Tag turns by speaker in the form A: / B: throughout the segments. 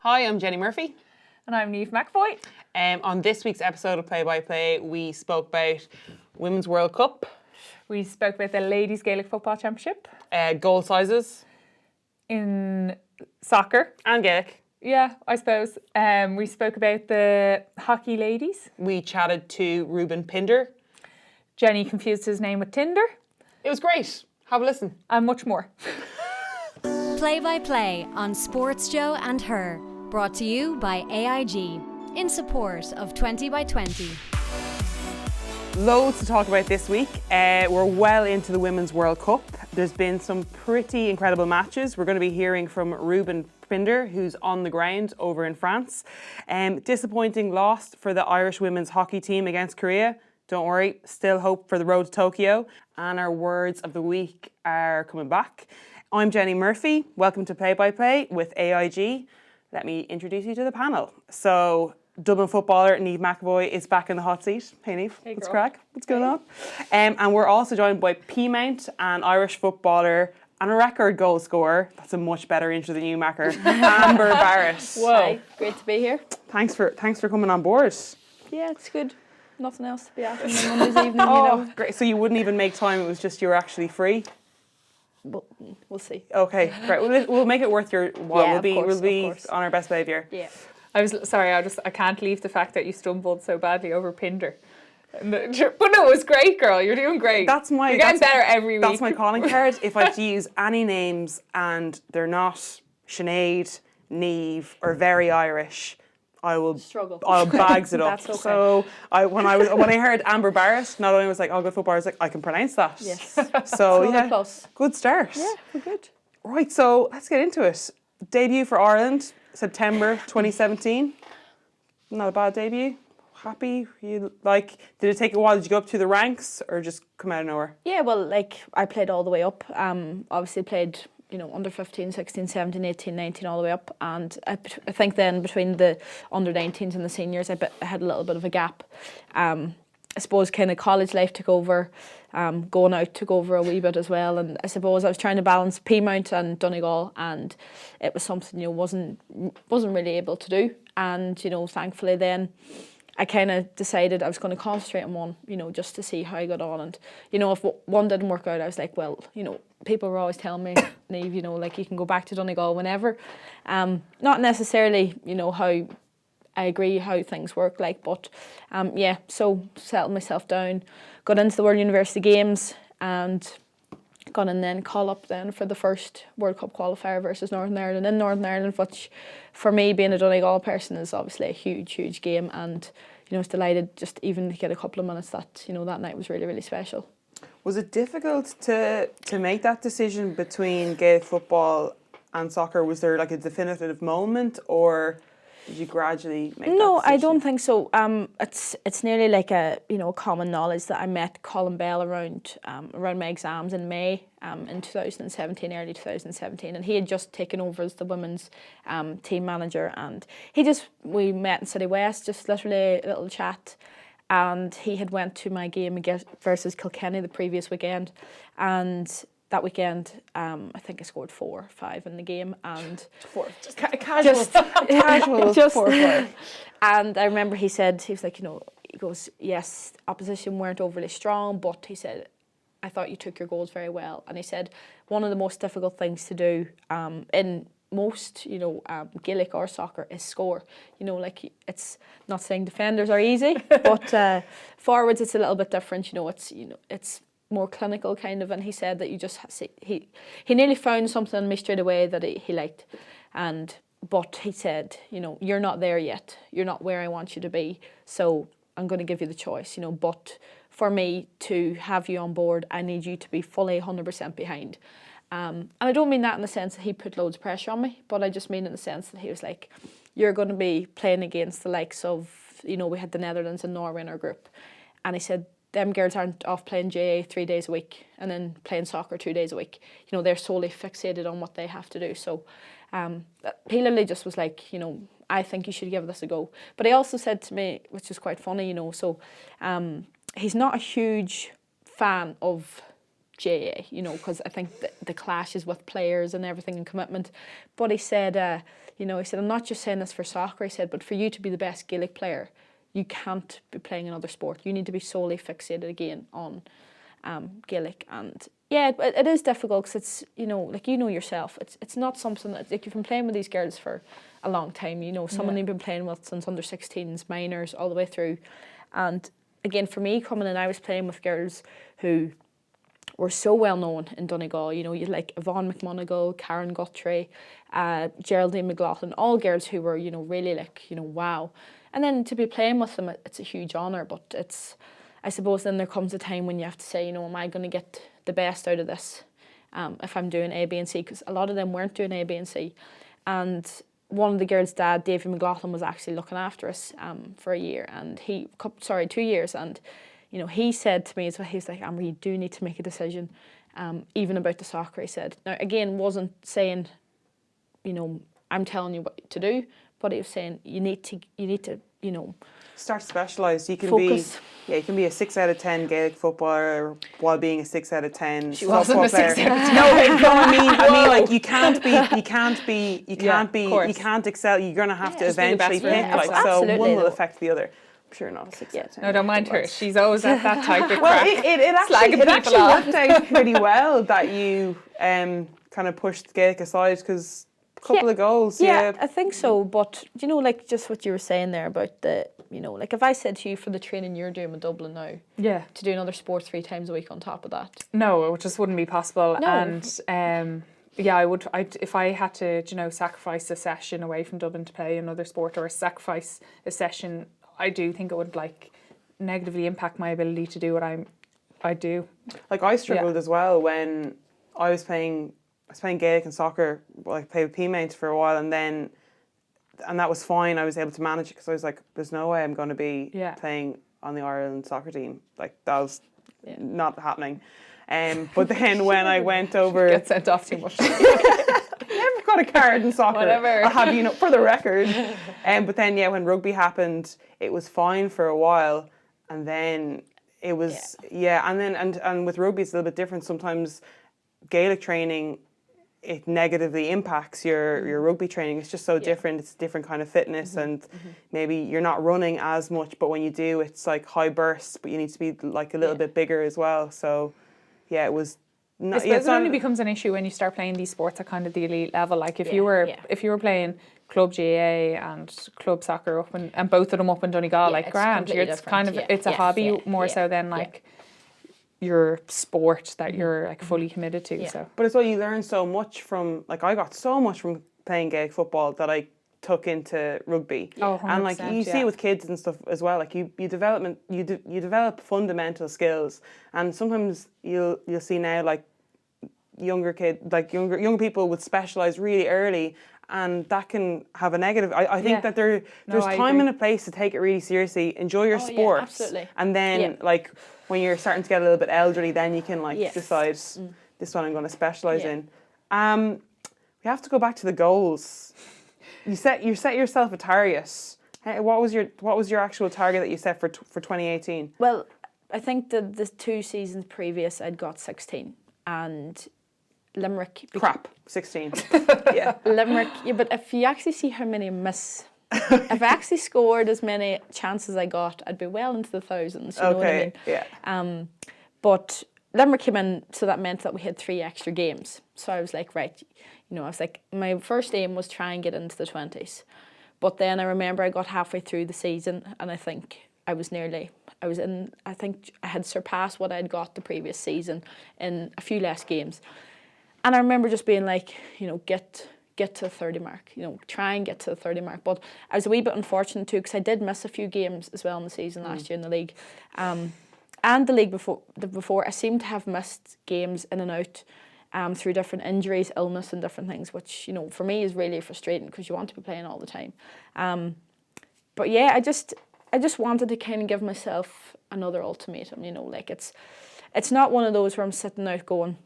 A: Hi, I'm Jenny Murphy.
B: And I'm Niamh McEvoy.
A: On this week's episode of Play-by-Play, we spoke about Women's World Cup.
B: We spoke about the Ladies Gaelic Football Championship.
A: Goal sizes.
B: In soccer.
A: And Gaelic.
B: Yeah, I suppose. We spoke about the hockey ladies.
A: We chatted to Ruben Pinder.
B: Jenny confused his name with Tinder.
A: It was great. Have a listen.
B: And much more.
C: Play-by-Play on Sports Joe and Her. Brought to you by AIG. In support of 20 by 20.
A: Loads to talk about this week. We're well into the Women's World Cup. There's been some pretty incredible matches. We're going to be hearing from Ruben Pinder, who's on the ground over in France. Disappointing loss for the Irish women's hockey team against Korea. Don't worry, still hope for the road to Tokyo. And our words of the week are coming back. I'm Jenny Murphy. Welcome to Play-by-Play with AIG. Let me introduce you to the panel. So, Dublin footballer Niamh McEvoy is back in the hot seat. Hey Niamh, what's crack? What's going on? And we're also joined by Peamount, an Irish footballer and a record goal scorer. That's a much better intro than you, Macker. Amber Barrett.
D: Whoa. Hi, great to be here.
A: Thanks for coming on board.
D: Yeah, it's good. Nothing else to be happening on Monday's evening, you know.
A: Great. So you wouldn't even make time, it was just you were actually free?
D: But we'll see.
A: Okay, great. We'll make it worth your while.
D: Yeah,
A: we'll be on our best behaviour.
D: Yeah.
B: I can't leave the fact that you stumbled so badly over Pinder. But no, it was great, girl. You're doing great. You're getting better every week.
A: That's my calling card. If I have to use any names and they're not Sinead, Niamh, or very Irish, I will
D: struggle.
A: I'll bags it up.
D: That's okay.
A: So when I heard Amber Barrett, not only was like, oh, good football, I was like, I can pronounce that.
D: Yes.
A: So yeah,
D: close.
A: good start.
D: Yeah, we're good.
A: Right, so let's get into it. Debut for Ireland, September 2017. Not a bad debut. Happy? Did it take a while? Did you go up through the ranks or just come out of nowhere?
D: Yeah, well, I played all the way up. Obviously played, under 15, 16, 17, 18, 19, all the way up. And I think then between the under 19s and the seniors, I had a little bit of a gap. I suppose kind of college life took over, going out took over a wee bit as well. And I suppose I was trying to balance Peamount and Donegal, and it was something, wasn't really able to do. And, thankfully then I kind of decided I was going to concentrate on one, just to see how I got on. And, if one didn't work out, I was like, well, people were always telling me, Niamh, you can go back to Donegal whenever. Not necessarily, how I agree how things work, but so settled myself down, got into the World University Games and got in then call up then for the first World Cup qualifier versus Northern Ireland in Northern Ireland, which for me being a Donegal person is obviously a huge game, and I was delighted just even to get a couple of minutes that that night was really, really special.
A: Was it difficult to make that decision between Gaelic football and soccer? Was there like a definitive moment, or did you gradually make that decision?
D: I don't think so. It's nearly like a common knowledge that I met Colin Bell around my exams in May in 2017, early 2017, and he had just taken over as the women's team manager, and we met in City West, just literally a little chat, and he had went to my game versus Kilkenny the previous weekend, and that weekend, I think I scored 4 or 5 in the game, and
A: casual.
D: And I remember he was like, he goes, yes, opposition weren't overly strong, but he said, I thought you took your goals very well. And he said, one of the most difficult things to do in most, Gaelic or soccer is score. It's not saying defenders are easy, but forwards it's a little bit different. It's more clinical kind of, and he said that you just he nearly found something in me straight away that he liked, but he said, you're not there yet, you're not where I want you to be, so I'm going to give you the choice, but for me to have you on board, I need you to be fully 100% behind. And I don't mean that in the sense that he put loads of pressure on me, but I just mean in the sense that he was like, you're going to be playing against the likes of, we had the Netherlands and Norway in our group, and he said, them girls aren't off playing JA 3 days a week and then playing soccer 2 days a week. They're solely fixated on what they have to do. So he literally just was like, I think you should give this a go. But he also said to me, which is quite funny, he's not a huge fan of JA, because I think the clashes with players and everything and commitment. But he said, You know, he said, I'm not just saying this for soccer, he said, but for you to be the best Gaelic player, you can't be playing another sport. You need to be solely fixated again on Gaelic. And yeah, it is difficult because it's, you know, like you know yourself, it's not something that, like you've been playing with these girls for a long time, you know, someone you've been playing with since under 16s, minors, all the way through. And again, for me coming in, I was playing with girls who were so well known in Donegal. You know, you like Yvonne McMonigal, Karen Guthrie, Geraldine McLaughlin, all girls who were, you know, really like, you know, wow. And then to be playing with them, it's a huge honour, but it's, I suppose then there comes a time when you have to say, you know, am I going to get the best out of this if I'm doing A, B and C? Because a lot of them weren't doing A, B and C. And one of the girls' dad, David McLaughlin, was actually looking after us for a year, and 2 years, and you know, he said to me as well, he was like, Amber, you do need to make a decision, even about the soccer, he said. Now, again, wasn't saying, you know, I'm telling you what to do, but he was saying you need to, you know,
A: start to specialise. You can
D: focus.
A: you can be a 6 out of 10 Gaelic footballer while being a 6 out of 10
B: She wasn't a 6 out of 10.
A: No, I mean, like you can't excel. You're gonna have to eventually pick. Like, so one will affect the other. I'm sure not a 6 out of 10.
B: No, don't mind her. She's always at that type of crack.
A: Well, it actually worked out pretty well that you kind of pushed Gaelic aside because a couple of goals.
D: Yeah, I think so. But you know, like just what you were saying there about the, you know, like if I said to you for the training you're doing with Dublin now, to do another sport 3 times a week on top of that,
B: no, it just wouldn't be possible.
D: No.
B: And yeah, I would. If I had to, you know, sacrifice a session away from Dublin to play another sport, or sacrifice a session, I do think it would like negatively impact my ability to do what I do.
A: Like I struggled as well when I was playing Gaelic and soccer. Well, I played with Peamount for a while, and that was fine. I was able to manage it because I was like, "There's no way I'm going to be playing on the Ireland soccer team." Like that was not happening. But then when I went over,
B: Get sent off too much.
A: never got a card in soccer.
B: Whatever.
A: I'll have you know for the record. But then when rugby happened, it was fine for a while, and then it was and with rugby it's a little bit different. Sometimes Gaelic training, it negatively impacts your rugby training. It's just so different. It's a different kind of fitness, and maybe you're not running as much, but when you do, it's like high bursts, but you need to be like a little bit bigger as well. So it was.
B: I suppose it only becomes an issue when you start playing these sports at kind of the elite level. Like if you were playing club GAA and club soccer up and both of them up in Donegal, like grand, it's kind of it's a hobby more so than like your sport that you're like fully committed to. So,
A: but it's what you learn so much from. Like I got so much from playing Gaelic football that I took into rugby. And like you see it with kids and stuff as well. Like you develop fundamental skills, and sometimes you'll see now like younger people would specialise really early, and that can have a negative. I think that there's time and a place to take it really seriously. Enjoy your sports,
D: absolutely.
A: And then like when you're starting to get a little bit elderly, then you can like decide this one I'm going to specialise in. We have to go back to the goals. You set yourself a target. What was your actual target that you set for 2018?
D: Well, I think the 2 seasons previous I'd got 16, and Limerick.
A: 16.
D: Limerick. Yeah, but if you actually see how many miss, if I actually scored as many chances I got, I'd be well into the thousands. You know what I mean?
A: Yeah.
D: But Limerick came in, so that meant that we had 3 extra games. So I was like, right, you know, I was like, my first aim was try and get into the 20s. But then I remember I got halfway through the season, and I think I think I had surpassed what I'd got the previous season in a few less games. And I remember just being like, you know, get to the 30 mark, you know, try and get to the 30 mark. But I was a wee bit unfortunate too, because I did miss a few games as well in the season last year in the league. And the league before, I seemed to have missed games in and out through different injuries, illness and different things, which, you know, for me is really frustrating because you want to be playing all the time. But yeah, I just wanted to kind of give myself another ultimatum, you know, like it's not one of those where I'm sitting out going,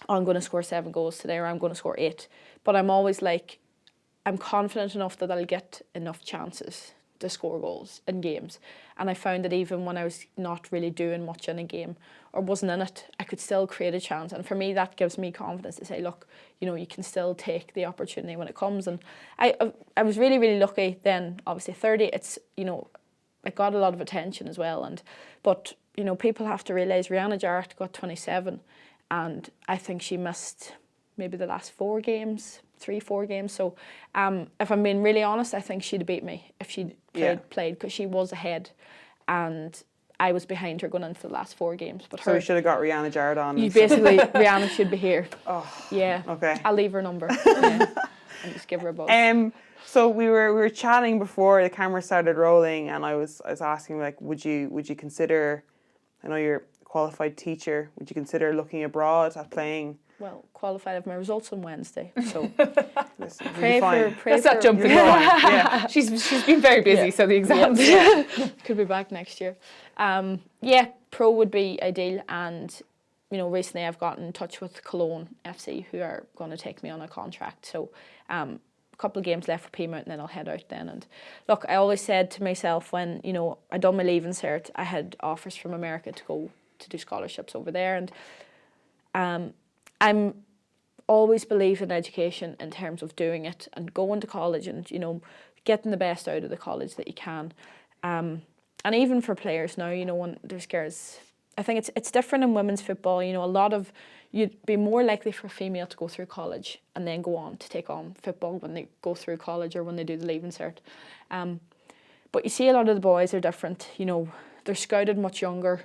D: oh, I'm going to score 7 goals today, or I'm going to score 8. But I'm always like, I'm confident enough that I'll get enough chances to score goals in games. And I found that even when I was not really doing much in a game or wasn't in it, I could still create a chance. And for me, that gives me confidence to say, look, you know, you can still take the opportunity when it comes. And I was really, really lucky then. Obviously 30, it's, you know, I got a lot of attention as well. But, you know, people have to realise Rihanna Jarrett got 27, and I think she missed maybe the last 4 games. 3-4 games. So if I'm being really honest, I think she'd have beat me if she'd played, because she was ahead and I was behind her going into the last 4 games. But
A: so we should have got Rihanna Jarrett on.
D: You basically, Rihanna should be here.
A: Oh,
D: yeah.
A: Okay.
D: I'll leave her number. Yeah, and just give her a buzz.
A: So we were chatting before the camera started rolling, and I was asking, like, would you consider, I know you're a qualified teacher, would you consider looking abroad at playing?
D: Well, qualified, I have my results on Wednesday, so
A: listen,
D: pray
B: Let's not jump the gun. Yeah. She's been very busy, so the exams.
D: Yeah. Could be back next year. Yeah, pro would be ideal, and you know, recently I've gotten in touch with Koln FC, who are going to take me on a contract. So a couple of games left for Peamount, and then I'll head out then. And look, I always said to myself when, you know, I done my leaving cert, I had offers from America to go to do scholarships over there, and I'm always believe in education in terms of doing it and going to college and, you know, getting the best out of the college that you can. And even for players now, you know, when there's girls, I think it's different in women's football. You know, a lot of, you'd be more likely for a female to go through college and then go on to take on football when they go through college or when they do the leaving cert. But you see a lot of the boys are different. You know, they're scouted much younger.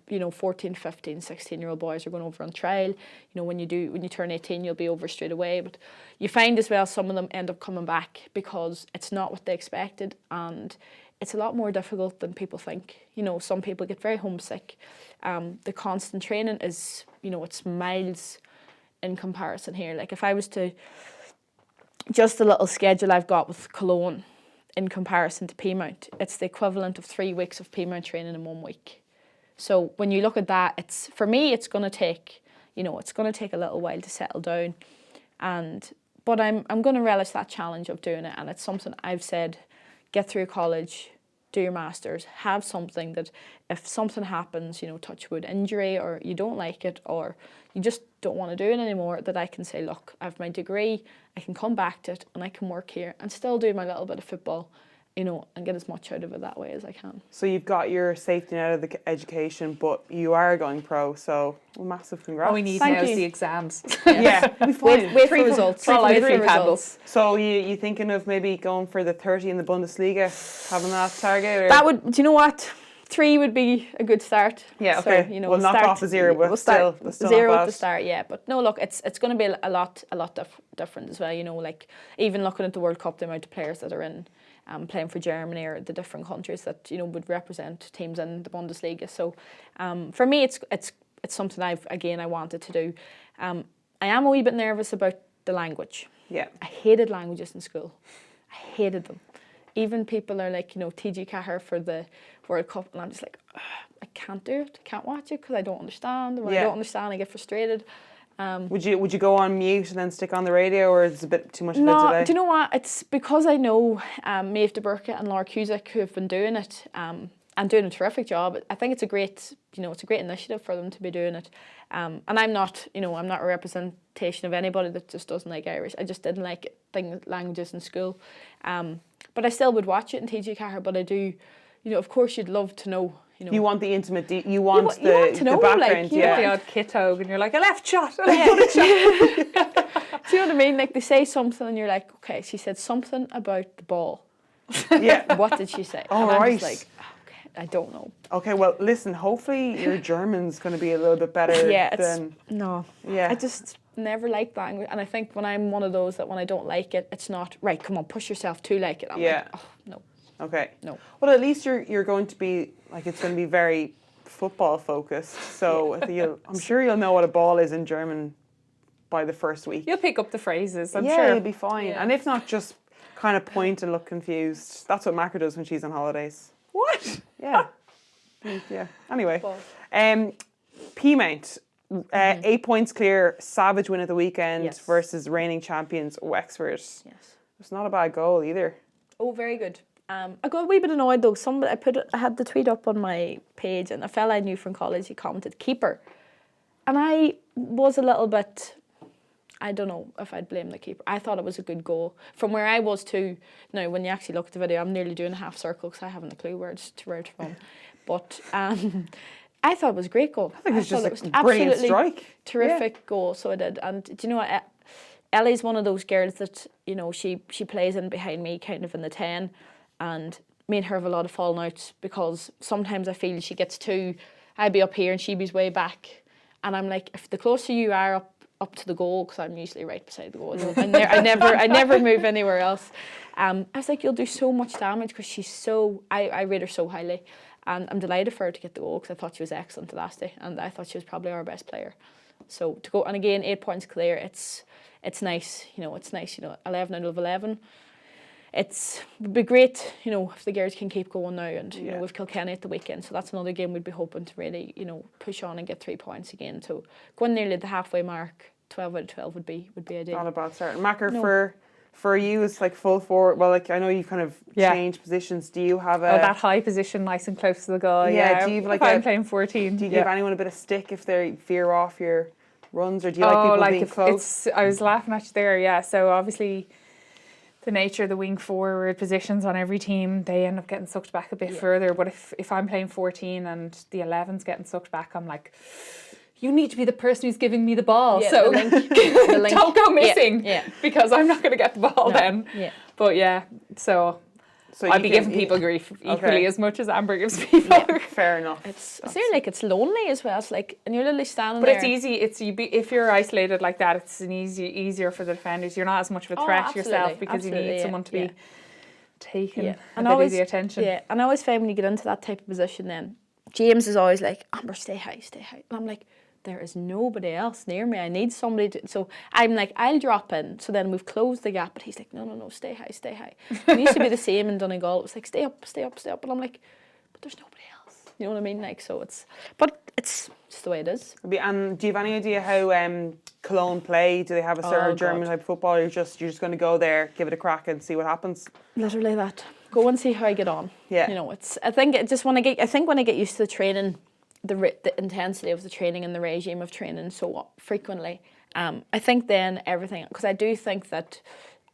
D: You know, 14, 15, 16-year-old boys are going over on trial. You know, when you turn 18, you'll be over straight away. But you find as well some of them end up coming back because it's not what they expected, and it's a lot more difficult than people think. You know, some people get very homesick. The constant training is, you know, it's miles in comparison here. Like if I was to, just the little schedule I've got with Cologne in comparison to Peamount, it's the equivalent of 3 weeks of Peamount training in 1 week. So when you look at that, it's, for me, it's going to take, you know, it's going to take a little while to settle down, but I'm going to relish that challenge of doing it, and it's something I've said, get through college, do your masters, have something that if something happens, you know, touch wood, injury, or you don't like it, or you just don't want to do it anymore, that I can say, look, I have my degree, I can come back to it, and I can work here and still do my little bit of football, you know, and get as much out of it that way as I can.
A: So you've got your safety net of the education, but you are going pro, so massive congrats.
B: All we need now is the exams.
A: Yeah, we
D: wait for results.
B: Wait for results.
A: So you thinking of maybe going for the 30 in the Bundesliga, having that target? Or?
D: That would, do you know what? 3 would be a good start.
A: Yeah, okay.
D: So, you know,
A: we'll knock off a 0, but
D: we'll
A: still
D: 0 at the start, yeah. But no, look, it's going to be a lot different as well. You know, like even looking at the World Cup, the amount of players that are in playing for Germany or the different countries that, you know, would represent teams in the Bundesliga. So for me, it's something I wanted to do. I am a wee bit nervous about the language.
A: Yeah.
D: I hated languages in school. I hated them. Even people are like, you know, TG Cahir for the World Cup, and I'm just like, I can't do it. I can't watch it because I don't understand. And when I don't understand, I get frustrated.
A: Would you go on mute and then stick on the radio, or is it a bit too much of it
D: No,
A: today?
D: do you know what? It's because I know Niamh de Burke and Laura Cusick, who have been doing it and doing a terrific job. I think it's a great initiative for them to be doing it. And I'm not a representation of anybody that just doesn't like Irish. I just didn't like languages in school. But I still would watch it in TG Cahir, but I do, you know, of course you'd love to know. You
A: want the intimate, you want
D: to know,
A: the background,
D: like,
A: yeah.
B: The odd kit hog, and you're like, a left shot, a
D: Yeah.
B: left shot.
D: Do you know what I mean? Like they say something and you're like, okay, she said something about the ball.
A: Yeah.
D: What did she say?
A: Oh,
D: and I'm
A: right.
D: just like, okay, I don't know.
A: Okay, well, listen, hopefully your German's going to be a little bit better than...
D: No.
A: Yeah.
D: I just never liked language. And I think when I'm one of those that when I don't like it, it's not, right, come on, push yourself to like it. I'm like, oh, no.
A: Okay.
D: No.
A: Well, at least you're going to be, like, it's going to be very football focused. So I'm sure you'll know what a ball is in German by the first week.
B: You'll pick up the phrases, I'm sure.
A: Yeah, you'll be fine.
D: Yeah.
A: And if not, just kind of point and look confused. That's what Macra does when she's on holidays.
B: What?
A: Yeah. Yeah. Anyway.
D: Ball.
A: Peamount. 8 points clear. Savage win at the weekend versus reigning champions Wexford.
D: Yes.
A: It's not a bad goal either.
D: Oh, very good. I got a wee bit annoyed though. I had the tweet up on my page, and a fella I knew from college, he commented keeper, and I was a little bit. I don't know if I'd blame the keeper. I thought it was a good goal from where I was too. Now, when you actually look at the video, I'm nearly doing a half circle because I haven't a clue where it's from. But I thought it was a great goal.
A: I think it's just a brilliant strike.
D: Terrific goal. So I did. And do you know what? Ellie's one of those girls that, you know, she plays in behind me, kind of in the 10, and me and her have a lot of falling outs because sometimes I feel she gets I'd be up here and she'd be way back, and I'm like, if the closer you are up to the goal, because I'm usually right beside the goal, I never move anywhere else. I was like, you'll do so much damage because she's so. I rate her so highly, and I'm delighted for her to get the goal because I thought she was excellent the last day, and I thought she was probably our best player. So to go, and again, 8 points clear, it's nice, you know, 11 out of 11. Would be great, you know, if the girls can keep going now, and you know, we've Kilkenny at the weekend, so that's another game we'd be hoping to really, you know, push on and get 3 points again. So going nearly the halfway mark, 12 out of 12 would be ideal.
A: Not a bad start. Macker, for you, it's like full forward. Well, like I know you kind of changed positions. Do you have
B: that high position, nice and close to the goal? Yeah.
A: Do you have like
B: I'm playing 14.
A: Do you give anyone a bit of stick if they veer off your runs, or do you like people being close?
B: I was laughing at you there. Yeah. So obviously, the nature of the wing forward positions on every team, they end up getting sucked back a bit further. But if I'm playing 14 and the 11's getting sucked back, I'm like, you need to be the person who's giving me the ball.
D: Yeah,
B: so
D: the link.
B: don't go missing because I'm not going to get the ball then.
D: Yeah.
B: But so I'd be giving people grief equally as much as Amber gives people.
A: Yeah, fair enough.
D: It's nearly like it's lonely as well. It's like, and you're literally standing
B: but
D: there.
B: But it's easy. If you're isolated like that, it's easier for the defenders. You're not as much of a threat yourself because you need someone to be taking a bit of the attention.
D: Yeah, and I always find when you get into that type of position, then James is always like, Amber, stay high, and I'm like, there is nobody else near me. I need somebody to. So I'm like, I'll drop in. So then we've closed the gap. But he's like, no, stay high. It used to be the same in Donegal. It was like, stay up. But I'm like, but there's nobody else. You know what I mean? Like, so it's just the way it is.
A: And do you have any idea how Cologne play? Do they have a certain German type of football? Or you're just going to go there, give it a crack, and see what happens?
D: Literally that. Go and see how I get on.
A: Yeah.
D: You know, I think when I get used to the training. The intensity of the training and the regime of training so frequently, I think then everything, because I do think that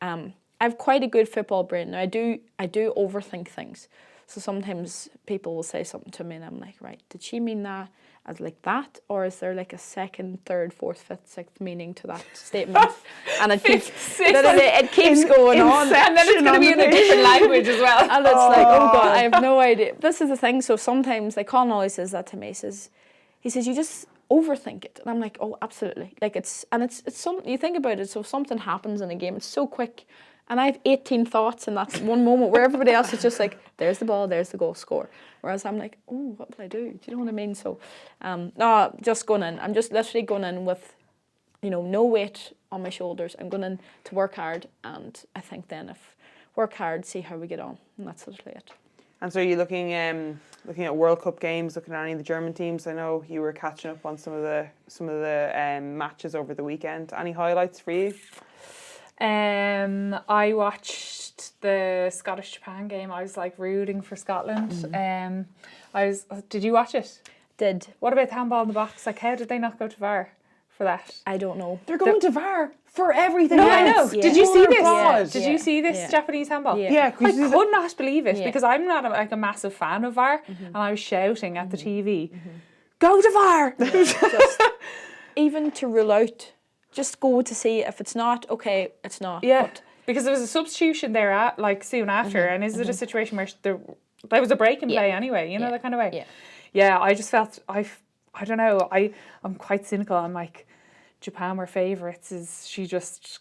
D: I have quite a good football brain. Now I do overthink things, so sometimes people will say something to me and I'm like, right, did she mean that as like that, or is there like a second, third, fourth, fifth, sixth meaning to that statement? And it keeps going on,
B: and then it's going to be in a different language as well.
D: And it's like, oh God, I have no idea. This is the thing. So sometimes, like Colin always says that to me. He says you just overthink it, and I'm like, oh, absolutely. Like it's something you think about it. So if something happens in a game, it's so quick. And I have 18 thoughts in that one moment where everybody else is just like, there's the ball, there's the goal, score. Whereas I'm like, oh, what will I do? Do you know what I mean? So, no, just going in. I'm just literally going in with, you know, no weight on my shoulders. I'm going in to work hard, and I think then if work hard, see how we get on, and that's literally it.
A: And so are you looking at World Cup games, looking at any of the German teams? I know you were catching up on some of the matches over the weekend. Any highlights for you?
B: I watched the Scottish-Japan game. I was like rooting for Scotland. Did you watch it?
D: Did.
B: What about the handball in the box? Like, how did they not go to VAR for that?
D: I don't know.
A: They're going to VAR for everything.
B: No, I know.
D: Yeah.
B: Did you see this?
A: Yeah.
B: Did you see this Japanese handball?
D: Yeah.
B: I could not believe it because I'm not a massive fan of VAR, and I was shouting at the TV, "Go to VAR!"
D: Just, even to rule out. Just go to see if it's not, okay, it's not.
B: Yeah,
D: but
B: because there was a substitution there soon after, and is it a situation where there was a break in play anyway, you know, that kind of way? Yeah, I just felt, I don't know, I'm quite cynical. I'm like, Japan were favourites. Is she just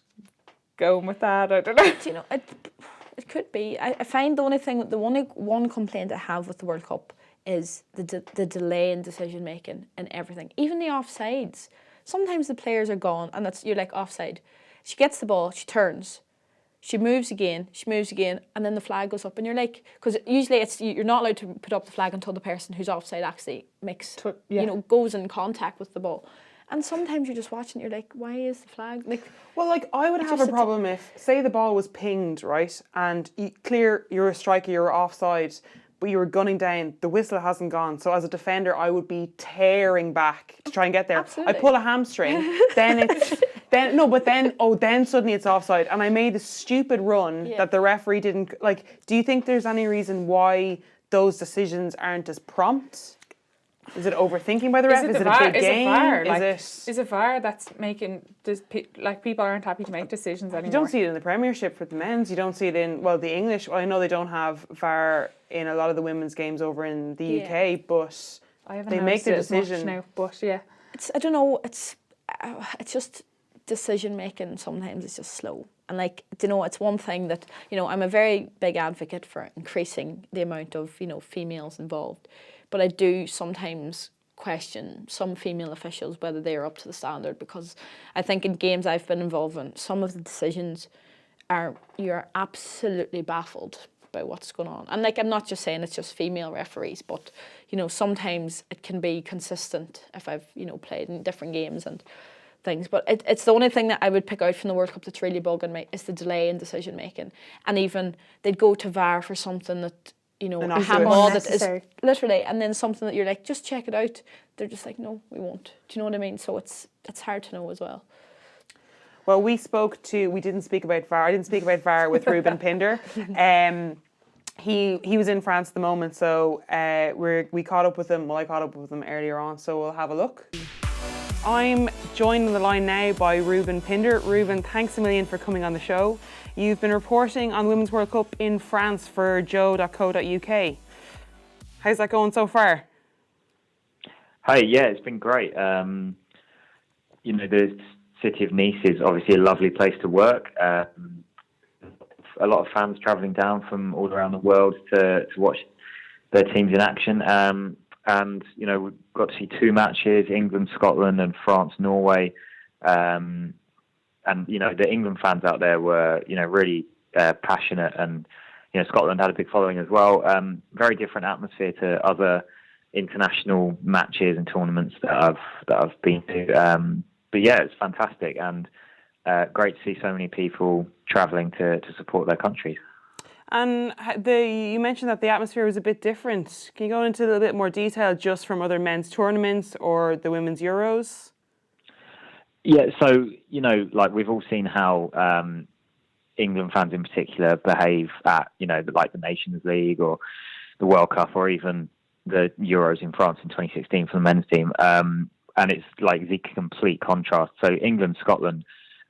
B: going with that? I don't know.
D: You know, it could be. I find the only one complaint I have with the World Cup is the delay in decision making and everything. Even the offsides. Sometimes the players are gone, and you're like offside. She gets the ball, she turns, she moves again, and then the flag goes up, and you're like, because usually you're not allowed to put up the flag until the person who's offside actually goes in contact with the ball, And sometimes you're just watching, you're like, why is the flag? Like,
A: well, like I would have a problem if, say, the ball was pinged, right, and you're a striker, you're offside, but you were gunning down, the whistle hasn't gone. So as a defender, I would be tearing back to try and get there.
D: Absolutely.
A: I pull a hamstring, then suddenly it's offside, and I made a stupid run that the referee didn't like. Do you think there's any reason why those decisions aren't as prompt? Is it overthinking by the ref? Is it a big game?
B: Is it VAR that's making people aren't happy to make decisions anymore?
A: You don't see it in the Premiership for the men's. You don't see it in the English. Well, I know they don't have VAR in a lot of the women's games over in the UK, but they make the decision
B: now. But yeah,
D: I don't know. It's just decision making. Sometimes it's just slow. And it's one thing that I'm a very big advocate for increasing the amount of females involved. But I do sometimes question some female officials whether they are up to the standard, because I think in games I've been involved in, some of the decisions you're absolutely baffled by what's going on. And I'm not just saying it's just female referees, but sometimes it can be consistent if I've played in different games and things. But it's the only thing that I would pick out from the World Cup that's really bugging me is the delay in decision making. And even they'd go to VAR for something that a handball that is literally, and then something that you're like, just check it out. They're just like, no, we won't. Do you know what I mean? So it's hard to know as well.
A: Well, we didn't speak about VAR. I didn't speak about VAR with Ruben Pinder. He was in France at the moment, so we caught up with him. Well, I caught up with him earlier on, so we'll have a look. I'm joined on the line now by Ruben Pinder. Ruben, thanks a million for coming on the show. You've been reporting on the Women's World Cup in France for JOE.co.uk. How's that going so far?
E: Hi, yeah, it's been great. The city of Nice is obviously a lovely place to work. A lot of fans travelling down from all around the world to watch their teams in action. And we've got to see two matches, England, Scotland, and France, Norway. And the England fans out there were, really passionate, and Scotland had a big following as well. Very different atmosphere to other international matches and tournaments that I've been to. But yeah, it's fantastic, and great to see so many people travelling to support their countries.
A: And you mentioned that the atmosphere was a bit different. Can you go into a little bit more detail, just from other men's tournaments or the women's Euros?
E: Yeah, so, we've all seen how England fans in particular behave at, the Nations League or the World Cup or even the Euros in France in 2016 for the men's team. And it's the complete contrast. So England-Scotland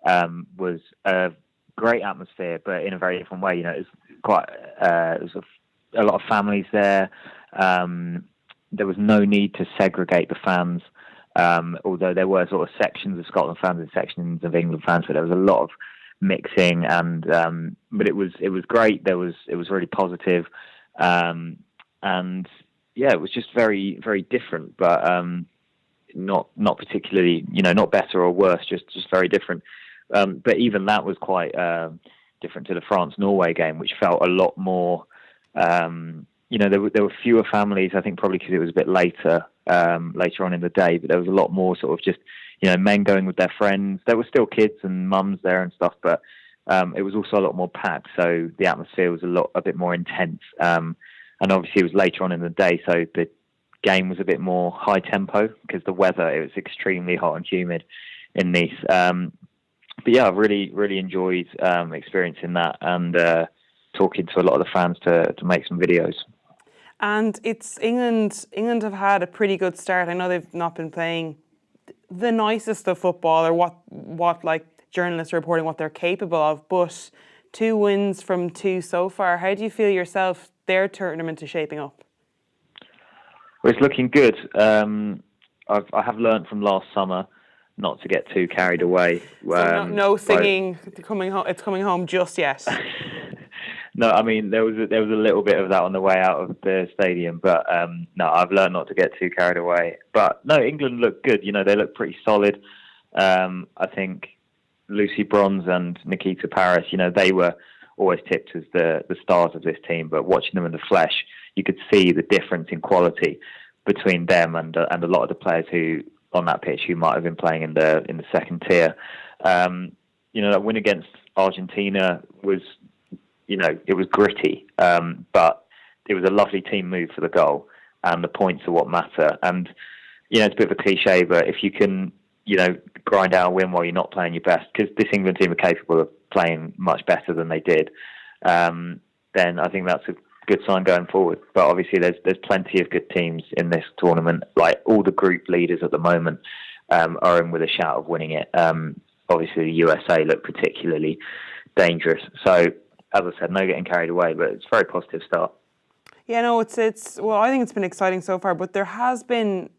E: was a great atmosphere, but in a very different way. It's quite, there was a lot of families there. There was no need to segregate the fans. Although there were sort of sections of Scotland fans and sections of England fans, but there was a lot of mixing, and but it was great. It was really positive, and yeah, it was just very, very different, but not particularly, not better or worse, just very different. But even that was quite different to the France-Norway game, which felt a lot more. There were fewer families, I think, probably because it was a bit later on in the day, but there was a lot more sort of just, men going with their friends. There were still kids and mums there and stuff, but it was also a lot more packed, so the atmosphere was a bit more intense. And obviously it was later on in the day, so the game was a bit more high tempo because the weather, it was extremely hot and humid in Nice. But yeah, I really, really enjoyed experiencing that and talking to a lot of the fans to make some videos.
A: And it's England have had a pretty good start. I know they've not been playing the nicest of football, or what journalists are reporting what they're capable of, but 2 wins from 2 so far. How do you feel yourself their tournament is shaping up?
E: Well, it's looking good. I have learned from last summer not to get too carried away.
A: So no singing, it's coming home just yet.
E: No, I mean there was a little bit of that on the way out of the stadium, but no, I've learned not to get too carried away. But no, England look good. They look pretty solid. I think Lucy Bronze and Nikita Paris, they were always tipped as the stars of this team. But watching them in the flesh, you could see the difference in quality between them and a lot of the players who on that pitch who might have been playing in the second tier. That win against Argentina was, it was gritty, but it was a lovely team move for the goal, and the points are what matter. And it's a bit of a cliche, but if you can, grind out a win while you're not playing your best, because this England team are capable of playing much better than they did, then I think that's a good sign going forward. But obviously there's plenty of good teams in this tournament. Like, all the group leaders at the moment are in with a shout of winning it. Obviously the USA look particularly dangerous. So, as I said, no getting carried away, but it's a very positive start.
A: Yeah, no, it's well, I think it's been exciting so far, but there has been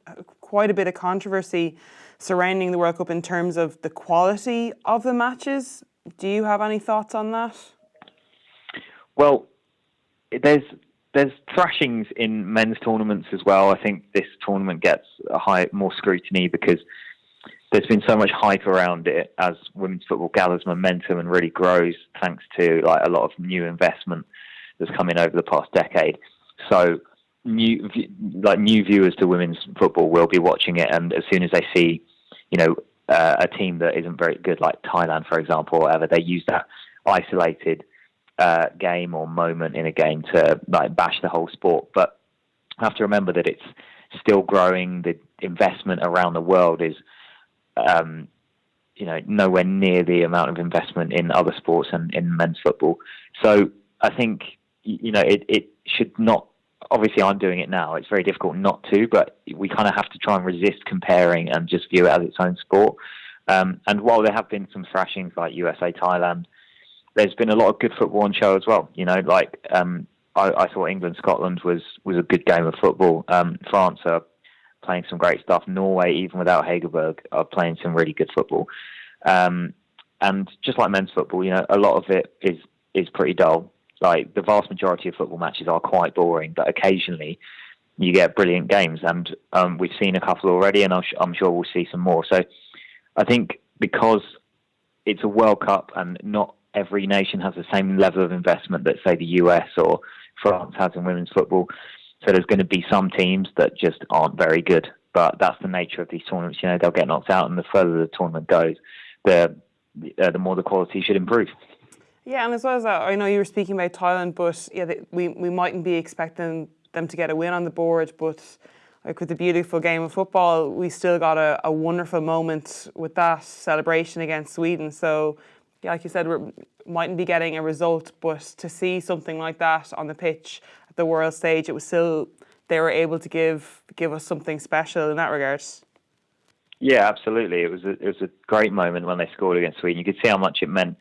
A: quite a bit of controversy surrounding the World Cup in terms of the quality of the matches. Do you have any thoughts on that?
E: Well, there's thrashings in men's tournaments as well. I think this tournament gets more scrutiny because there's been so much hype around it as women's football gathers momentum and really grows thanks to a lot of new investment that's come in over the past decade. So new viewers to women's football will be watching it, and as soon as they see, a team that isn't very good, like Thailand, for example, or whatever, they use that isolated game or moment in a game to bash the whole sport. But I have to remember that it's still growing. The investment around the world is, nowhere near the amount of investment in other sports and in men's football. So I think, it should not. Obviously, I'm doing it now. It's very difficult not to, but we kind of have to try and resist comparing and just view it as its own sport. And while there have been some thrashings like USA, Thailand, there's been a lot of good football on show as well. I thought England-Scotland was a good game of football. France are playing some great stuff. Norway, even without Hagerberg, are playing some really good football. And just like men's football, a lot of it is pretty dull. Like, the vast majority of football matches are quite boring, but occasionally you get brilliant games, and we've seen a couple already, and I'm sure we'll see some more. So I think because it's a World Cup and not every nation has the same level of investment that, say, the US or France has in women's football, so there's going to be some teams that just aren't very good, but that's the nature of these tournaments. They'll get knocked out, and the further the tournament goes, the more the quality should improve.
A: Yeah, and as well as that, I know you were speaking about Thailand, but we mightn't be expecting them to get a win on the board, but with the beautiful game of football, we still got a wonderful moment with that celebration against Sweden. So, like you said, we mightn't be getting a result, but to see something like that on the pitch at the world stage, it was still, they were able to give us something special in that regard.
E: Yeah, absolutely. It was a great moment when they scored against Sweden. You could see how much it meant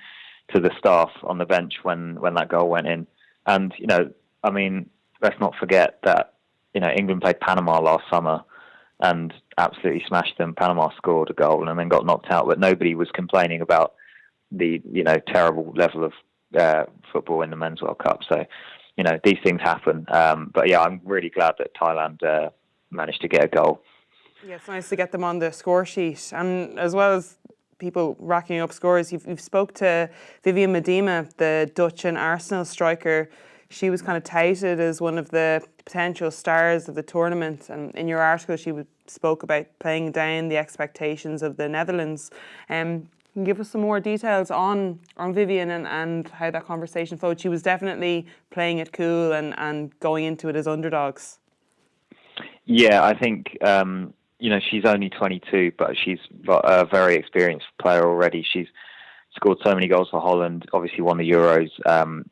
E: to the staff on the bench when that goal went in. And, let's not forget that, England played Panama last summer and absolutely smashed them. Panama scored a goal and then got knocked out, but nobody was complaining about the, terrible level of football in the Men's World Cup. So, these things happen. But yeah, I'm really glad that Thailand managed to get a goal.
A: Yeah, it's nice to get them on the score sheet. And as well as people racking up scores, you've spoke to Vivian Miedema, the Dutch and Arsenal striker. She was kind of touted as one of the potential stars of the tournament, and in your article she spoke about playing down the expectations of the Netherlands. Can you give us some more details on Vivian and how that conversation flowed? She was definitely playing it cool and going into it as underdogs.
E: Yeah, I think she's only 22, but she's a very experienced player already. She's scored so many goals for Holland, obviously won the Euros,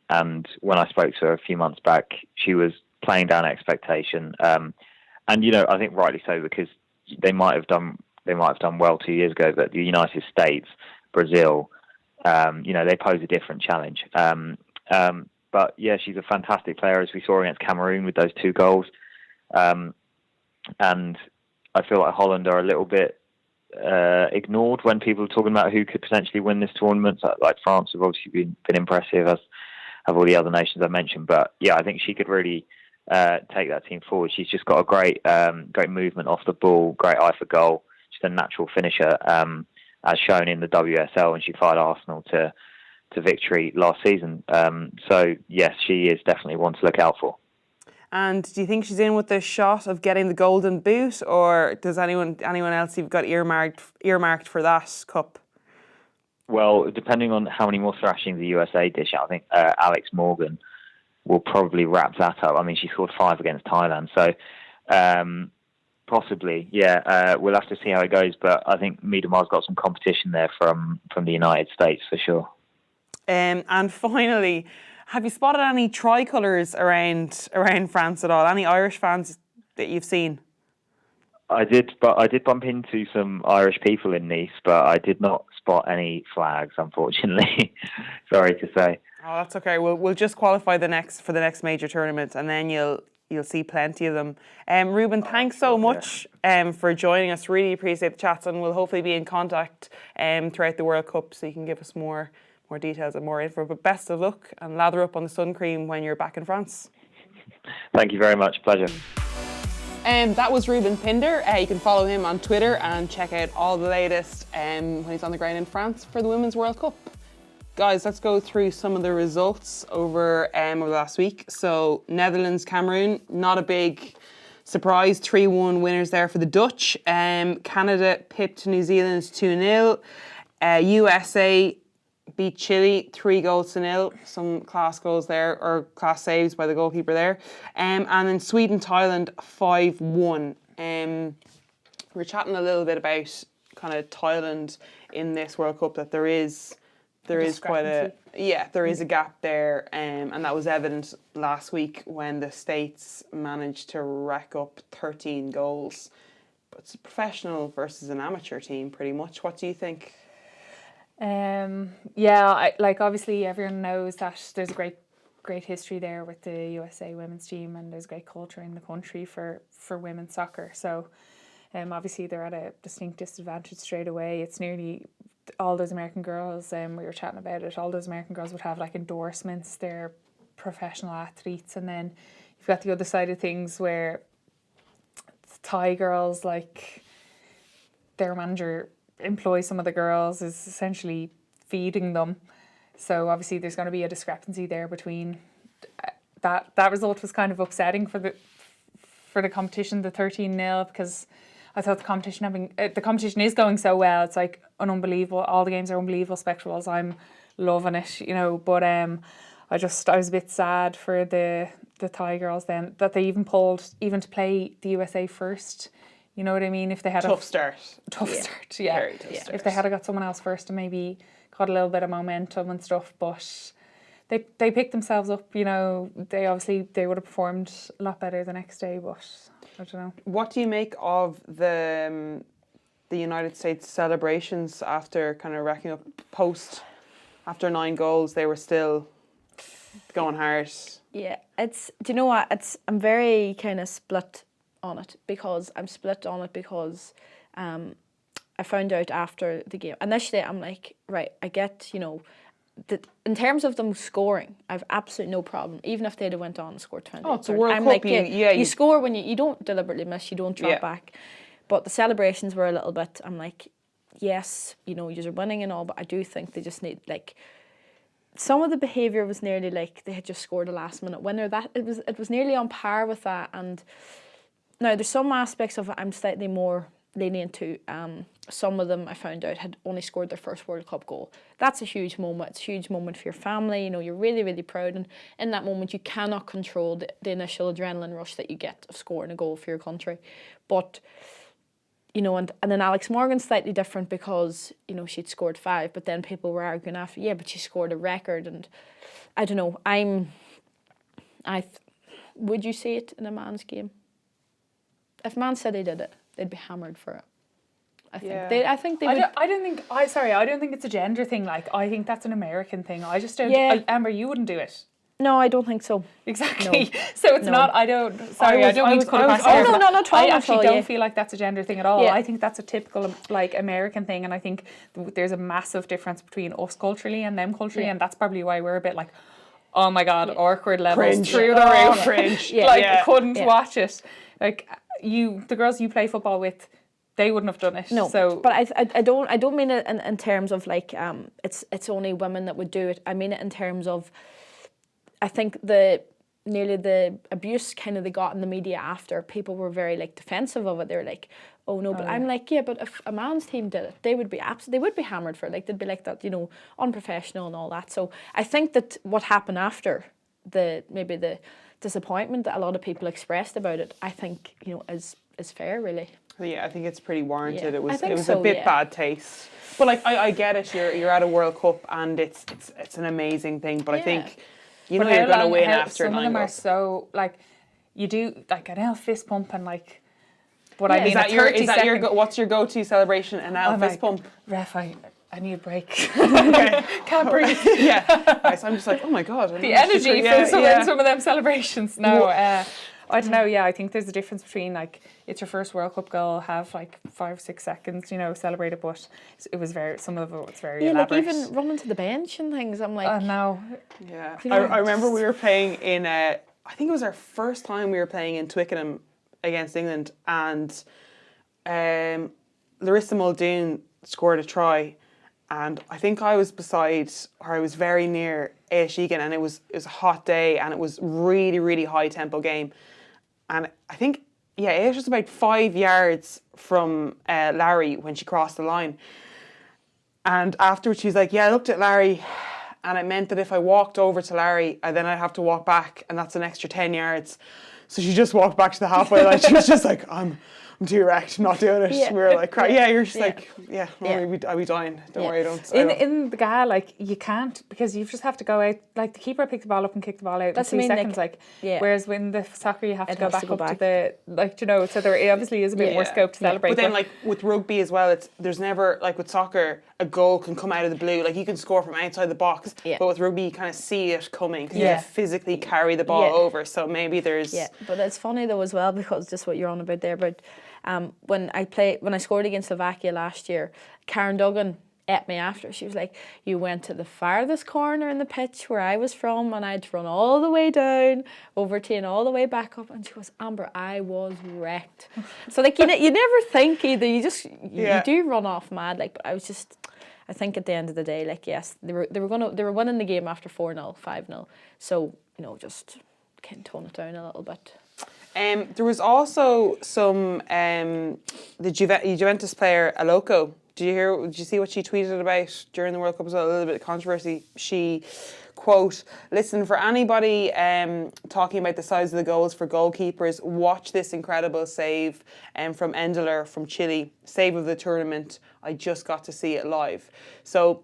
E: and when I spoke to her a few months back, she was playing down expectation. And I think rightly so, because they might have done well 2 years ago, but the United States, Brazil, they pose a different challenge. But yeah, she's a fantastic player, as we saw against Cameroon with those 2 goals. And I feel like Holland are a little bit ignored when people are talking about who could potentially win this tournament. Like France have obviously been impressive, as have all the other nations I mentioned. But yeah, I think she could really take that team forward. She's just got a great movement off the ball, great eye for goal. She's a natural finisher, as shown in the WSL when she fired Arsenal to victory last season. So yes, she is definitely one to look out for.
A: And do you think she's in with the shot of getting the golden boot, or does anyone else you've got earmarked for that cup?
E: Well, depending on how many more thrashings the USA dish out, I think Alex Morgan will probably wrap that up. I mean, she scored 5 against Thailand, so possibly, yeah. We'll have to see how it goes, but I think Miedamar's got some competition there from the United States for sure.
A: And finally, have you spotted any tricolours around France at all? Any Irish fans that you've seen?
E: I did bump into some Irish people in Nice, but I did not spot any flags, unfortunately. Sorry to say.
A: Oh, that's okay. We'll just qualify for the next major tournament, and then you'll see plenty of them. Ruben, thanks so much for joining us. Really appreciate the chats, and we'll hopefully be in contact throughout the World Cup, so you can give us more details and more info. But best of luck, and lather up on the sun cream when you're back in France.
E: Thank you very much. Pleasure.
A: That was Ruben Pinder. You can follow him on Twitter and check out all the latest when he's on the ground in France for the Women's World Cup. Guys, let's go through some of the results over the last week. So Netherlands, Cameroon, not a big surprise. 3-1 winners there for the Dutch. Canada pipped New Zealand 2-0. USA beat Chile 3-0. Some class goals there, or class saves by the goalkeeper there. And then Sweden, Thailand 5-1. We're chatting a little bit about kind of Thailand in this World Cup, that there is quite a gap there, and that was evident last week when the States managed to rack up 13 goals. But it's a professional versus an amateur team, pretty much. What do you think?
B: Obviously everyone knows that there's a great history there with the USA women's team, and there's great culture in the country for women's soccer. So obviously they're at a distinct disadvantage straight away. It's nearly all those American girls, we were chatting about it, all those American girls would have like endorsements, they're professional athletes, and then you've got the other side of things where Thai girls, like their manager employs some of the girls, is essentially feeding them. So obviously there's going to be a discrepancy there between that result was kind of upsetting for the competition, the 13-0, because I thought the competition is going so well. It's like an unbelievable, all the games are unbelievable spectacles. I'm loving it, but I was a bit sad for the Thai girls then, that they even pulled even to play the USA first. You know what I mean? If they had
A: tough start,
B: yeah.
A: Very tough start.
B: If they had got someone else first and maybe got a little bit of momentum and stuff, but they picked themselves up. They would have performed a lot better the next day, but I don't know.
A: What do you make of the United States celebrations after kind of racking up after 9 goals? They were still going hard.
D: Yeah, do you know what? I'm very kind of split on it, because I found out after the game. Initially, I'm like, right, I get, in terms of them scoring, I've absolutely no problem, even if they'd have went on and scored 20.
A: Oh, it's a World Cup.
D: Like, you score when you don't deliberately miss, you don't drop back. But the celebrations were a little bit, I'm like, yes, you're winning and all, but I do think they just need, like, some of the behaviour was nearly like they had just scored a last minute winner. That it was nearly on par with that. And now there's some aspects of it I'm slightly more lenient to. Some of them I found out had only scored their first World Cup goal. That's a huge moment. It's a huge moment for your family. You're really, really proud, and in that moment you cannot control the initial adrenaline rush that you get of scoring a goal for your country. But and then Alex Morgan's slightly different, because she'd scored 5, but then people were arguing after, but she scored a record, and I don't know. Would you see it in a man's game? If Man City did it, they'd be hammered for it. I think they would.
B: I don't think it's a gender thing. Like, I think that's an American thing. I just don't. Amber, you wouldn't do it.
D: No, I don't think so.
B: Exactly. No. So it's not. I don't mean to cut across here.
D: No, not at all.
B: I actually don't feel like that's a gender thing at all.
D: Yeah.
B: I think that's a typical American thing, and I think there's a massive difference between us culturally and them culturally, and that's probably why we're a bit like, oh my god, awkward levels
A: Cringe.
B: through the roof.
A: Cringe.
B: Couldn't watch it. Like, the girls you play football with, they wouldn't have done it.
D: No,
B: so,
D: but I don't mean it in terms of like it's only women that would do it. I mean it in terms of, I think the nearly the abuse kind of they got in the media after, people were very like defensive of it. They were like, oh no, but I'm like, yeah, but if a man's team did it, they would be hammered for it. Like they'd be like that, you know, unprofessional and all that. So I think that what happened after maybe the disappointment that a lot of people expressed about it, I think, you know, is fair really.
A: Yeah, I think it's pretty warranted.
D: Yeah,
A: It was
D: so,
A: a bit bad taste. But like I get it, you're at a World Cup and it's an amazing thing. But I think you know you're gonna win after
B: some
A: 9
B: of them
A: goals.
B: are so like you do like an L fist pump and like what I mean.
A: Is that your what's your go-to celebration? An L fist pump?
B: Ref, I need a break. Can't breathe.
A: Yeah. Right, so I'm just like, oh my god.
B: The energy from some of them celebrations. No, I don't know. Yeah, I think there's a difference between like it's your first World Cup goal, have like 5-6 seconds, you know, celebrate it, but it was some of it was very elaborate.
D: Like even running to the bench and things. I'm like,
B: no.
A: Yeah, I remember we were playing in I think it was our first time we were playing in Twickenham against England, and Larissa Muldoon scored a try, and I think I was beside her. I was very near Aoife Egan, and it was a hot day, and it was really, really high tempo game. And I think, Aoife was about 5 yards from Larry when she crossed the line. And afterwards she was like, I looked at Larry, and it meant that if I walked over to Larry, then I'd have to walk back, and that's an extra 10 yards. So she just walked back to the halfway line. She was just like, I'm too wrecked, I'm not doing it. We were like, you're just like, I'll be dying. Don't worry, don't.
B: In the GA, like, you can't, because you just have to go out, like, the keeper picked the ball up and kicked the ball out in 2 seconds, whereas when the soccer, you have to go back up to the, like, you know, so there obviously is a bit more scope to celebrate.
A: But then, like, with rugby as well, there's never, like with soccer, a goal can come out of the blue. Like, you can score from outside the box, but with rugby, you kind of see it coming, because you have to physically carry the ball over, so maybe there's...
D: Yeah, but it's funny though as well, because just what you're on about there, but when I scored against Slovakia last year, Karen Duggan ate me after. She was like, you went to the farthest corner in the pitch where I was from, and I had to run all the way down, over to and all the way back up. And she goes, Amber, I was wrecked. So like you never think either. You just you do run off mad. Like, but I think at the end of the day, like, yes, they were winning the game after 4-0, 5-0. So, you know, just can tone it down a little bit.
A: There was also some the Juventus player Aloko. Did you see what she tweeted about during the World Cup as well? A little bit of controversy. She, quote, listen, for anybody talking about the size of the goals for goalkeepers, watch this incredible save from Endler from Chile. Save of the tournament. I just got to see it live. So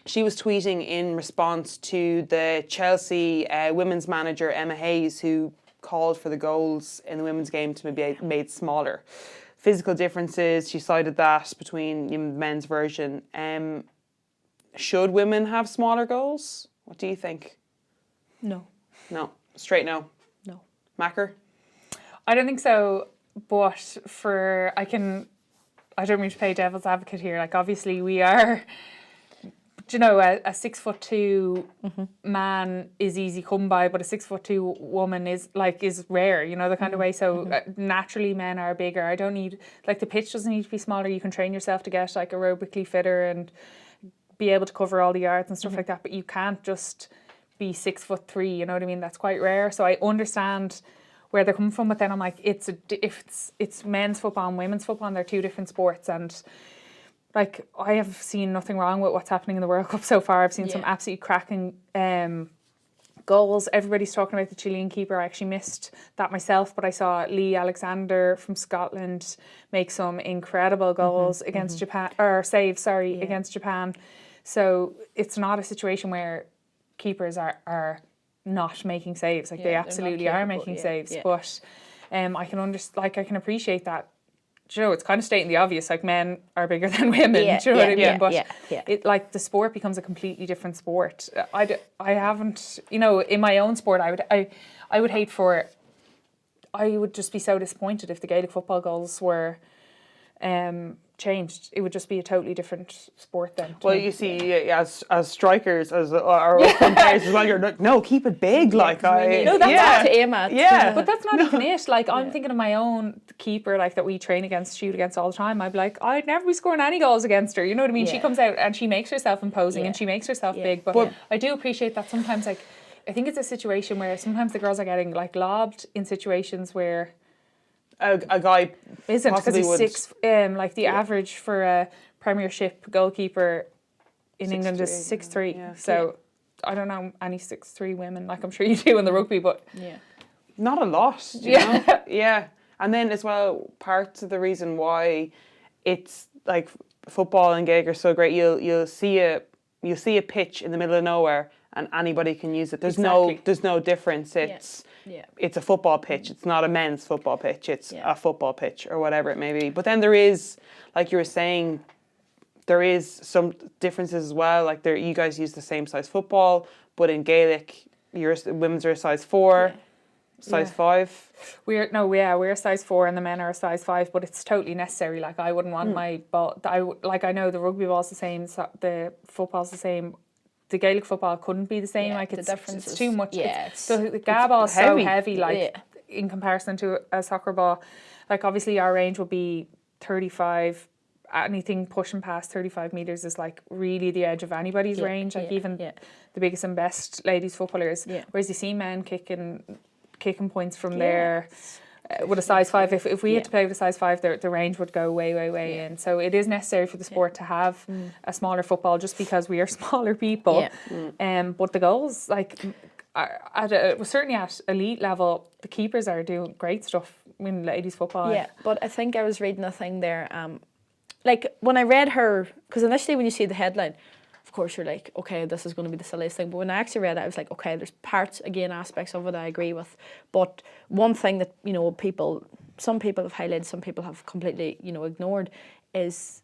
A: she was tweeting in response to the Chelsea women's manager, Emma Hayes, who called for the goals in the women's game to be made smaller. Physical differences, she cited that between the men's version. Should women have smaller goals? What do you think?
D: No.
A: No. Straight no?
D: No.
A: Macker?
B: I don't think so, but I don't mean to play devil's advocate here. Like, obviously we are... Do you know, a 6'2" man is easy come by, but a 6'2" woman is rare, you know, the kind of way. So naturally men are bigger. I don't need, like, the pitch doesn't need to be smaller. You can train yourself to get like aerobically fitter and be able to cover all the yards and stuff like that. But you can't just be 6'3", you know what I mean? That's quite rare. So I understand where they're coming from, but then I'm like, if it's men's football and women's football, and they're two different sports. And like, I have seen nothing wrong with what's happening in the World Cup so far. I've seen some absolutely cracking goals. Everybody's talking about the Chilean keeper. I actually missed that myself, but I saw Lee Alexander from Scotland make some incredible goals against Japan, or saves, against Japan. So it's not a situation where keepers are not making saves. Like, they absolutely are making saves. But I can appreciate that. Do you know, it's kind of stating the obvious, like, men are bigger than women, do you know what I mean? But it, like, the sport becomes a completely different sport. I haven't, you know, in my own sport, I would just be so disappointed if the Gaelic football goals were changed. It would just be a totally different sport then.
A: Well, you see, as strikers, as our players as well, you're like, no, keep it big. Like,
D: no, that's not to aim at.
A: Yeah,
B: but that's not even it. Like, I'm thinking of my own keeper, like, that we train against, shoot against all the time. I'd be like, I'd never be scoring any goals against her. You know what I mean? She comes out and she makes herself imposing and she makes herself big. But I do appreciate that sometimes, like, I think it's a situation where sometimes the girls are getting like lobbed in situations where
A: a guy
B: isn't, because he's
A: would,
B: 6. Like the average for a Premiership goalkeeper in England is 6'3".
A: Yeah.
B: So I don't know any 6'3" women. Like I'm sure you do in the rugby, but
A: not a lot. You know? Yeah. And then as well, part of the reason why it's like football and Gaelic are so great, you'll see a pitch in the middle of nowhere and anybody can use it. There's no difference. It's a football pitch. It's not a men's football pitch. It's a football pitch or whatever it may be. But then there is, like you were saying, there is some differences as well. Like you guys use the same size football, but in Gaelic, women's are a size 4. Size 5.
B: We're size 4 and the men are a size 5, but it's totally necessary. Like I wouldn't want my ball. I know the rugby ball's the same, so the football's the same. The Gaelic football couldn't be the same. Like it's too much. The GA ball is so heavy. Like in comparison to a soccer ball, like obviously our range would be 35. Anything pushing past 35 metres is like really the edge of anybody's range. Like even the biggest and best ladies footballers. Whereas you see men kicking points from there with a size 5. If we had to play with a size 5, the range would go way in. So it is necessary for the sport to have a smaller football, just because we are smaller people. But the goals, like certainly at elite level, the keepers are doing great stuff in ladies football.
D: Yeah, but I think I was reading a thing there. Like when I read her, because initially when you see the headline, of course you're like, okay, this is going to be the silliest thing. But when I actually read it, I was like, okay, there's aspects of it I agree with. But one thing that, some people have highlighted, some people have completely, ignored, is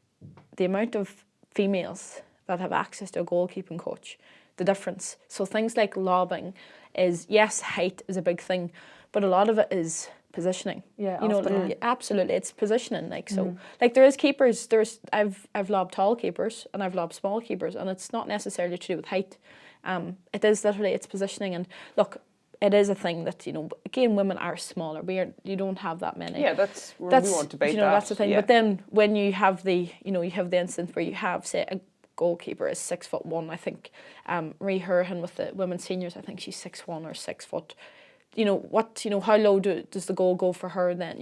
D: the amount of females that have access to a goalkeeping coach. The difference. So things like lobbing is, yes, height is a big thing, but a lot of it is positioning. Absolutely, it's positioning. Like so, like there is keepers. I've lobbed tall keepers and I've lobbed small keepers, and it's not necessarily to do with height. It is literally it's positioning. And look, it is a thing that again, women are smaller. You don't have that many.
A: Yeah, that's we won't debate that.
D: That's the thing. But then when you have the instance where you have, say, a goalkeeper is 6'1". I think Ree Hurhan with the women's seniors, I think she's 6'1" or 6 foot. How low does the goal go for her then?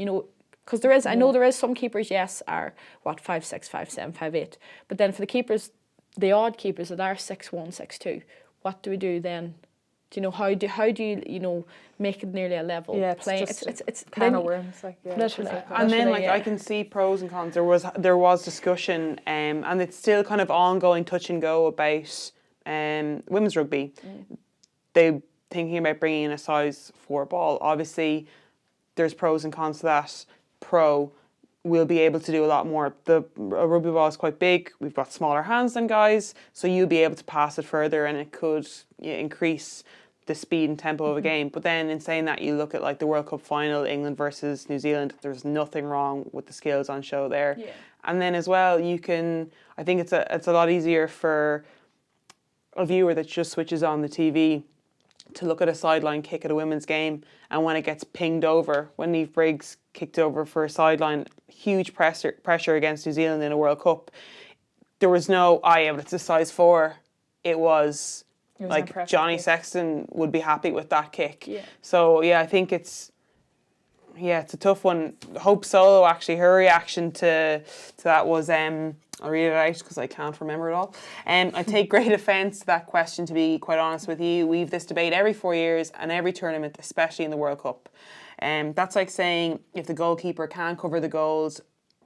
D: Because there is, I know there is some keepers, yes, are 5'6", 5'7", 5'8", but then for the keepers, the odd keepers that are 6'1", 6'2", what do we do then? How do you make it nearly a level play? It's
B: can of worms,
D: literally.
A: And then I can see pros and cons. There was discussion, and it's still kind of ongoing touch and go about women's rugby. They thinking about bringing in a size 4 ball. Obviously, there's pros and cons to that. Pro will be able to do a lot more. The rugby ball is quite big. We've got smaller hands than guys, so you'll be able to pass it further, and it could increase the speed and tempo of a game. But then in saying that, you look at like the World Cup final, England versus New Zealand, there's nothing wrong with the skills on show there. And then as well, I think it's a lot easier for a viewer that just switches on the TV to look at a sideline kick at a women's game, and when it gets pinged over, when Niamh Briggs kicked over for a sideline, huge pressure against New Zealand in a World Cup, there was no, but it's a size 4. It was like Johnny Sexton would be happy with that kick. So I think it's a tough one. Hope Solo, actually, her reaction to that was, I'll read it out because I can't remember it all. I take great offence to that question, to be quite honest with you. We've this debate every 4 years and every tournament, especially in the World Cup. That's like saying if the goalkeeper can't cover the goals,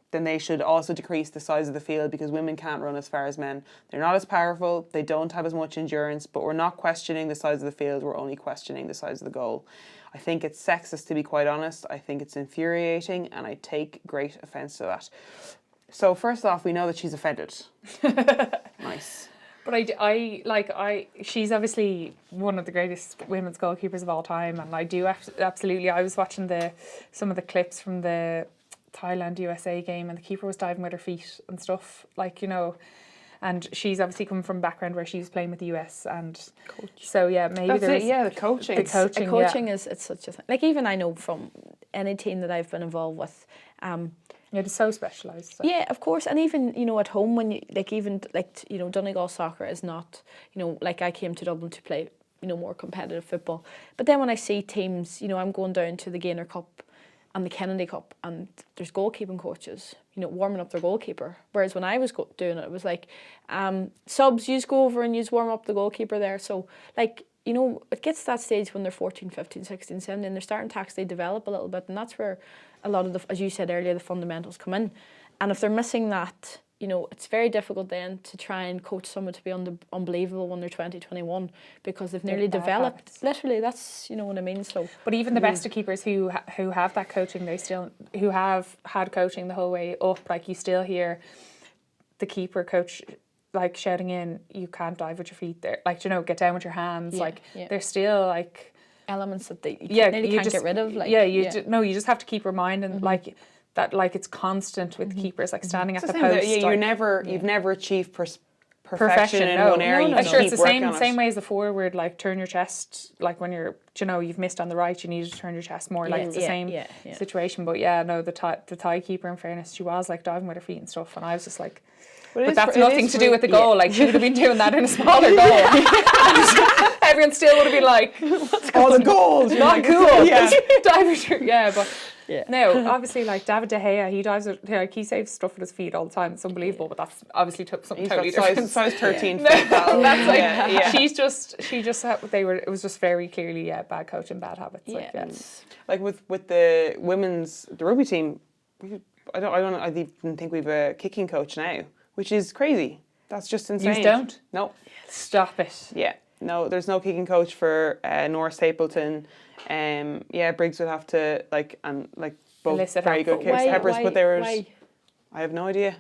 A: then they should also decrease the size of the field, because women can't run as far as men. They're not as powerful, they don't have as much endurance, but we're not questioning the size of the field, we're only questioning the size of the goal. I think it's sexist, to be quite honest. I think it's infuriating, and I take great offence to that. So first off, we know that she's offended. Nice.
B: But she's obviously one of the greatest women's goalkeepers of all time, and I do absolutely. I was watching some of the clips from the Thailand USA game, and the keeper was diving with her feet and stuff, and she's obviously coming from a background where she was playing with the US, and so maybe
A: the coaching.
D: The coaching is it's such a thing. Like even I know from any team that I've been involved with.
B: It's so specialised.
D: Yeah, of course, and even at home when you Donegal soccer is not like I came to Dublin to play more competitive football. But then when I see teams, I'm going down to the Gaynor Cup and the Kennedy Cup, and there's goalkeeping coaches, warming up their goalkeeper. Whereas when I was doing it, it was like, subs, you go over and you warm up the goalkeeper there. So, like, it gets to that stage when they're 14, 15, 16, 17, they're starting to actually develop a little bit. And that's where a lot of as you said earlier, the fundamentals come in. And if they're missing that, it's very difficult then to try and coach someone to be unbelievable when they're 20, 21, because they've nearly developed. Habits. Literally, that's, what I mean. So,
B: but even the best of keepers who have that coaching, who have had coaching the whole way up, like you still hear the keeper coach like shouting in, you can't dive with your feet there, like, get down with your hands. There's still like
D: elements that you can't get rid of. Like,
B: you just have to keep reminding like that, like it's constant with keepers, like standing at the post.
A: You've never achieved perfection in one area.
B: I'm sure it's the same way as the forward, like turn your chest, like when you're, you've missed on the right, you need to turn your chest more, like it's the same situation. But the Thai keeper, in fairness, she was like diving with her feet and stuff, and I was just like, but that's nothing to do with the goal. Like she would have been doing that in a smaller goal. Everyone still would have been like,
A: all the goals,
B: not cool. Diving through, but. Yeah. No, obviously, like David De Gea, he dives, he saves stuff with his feet all the time. It's unbelievable, but that's obviously something totally different.
A: Size 13.
B: No, that's like it was just very clearly bad coaching, bad habits.
A: Like with the rugby team, I even think we've a kicking coach now, which is crazy. That's just insane.
B: You don't?
A: No.
B: Stop it.
A: Yeah. No, there's no kicking coach for Nora Stapleton. Briggs would have to both very good kick peppers, but they were.
D: Why?
A: I have no idea.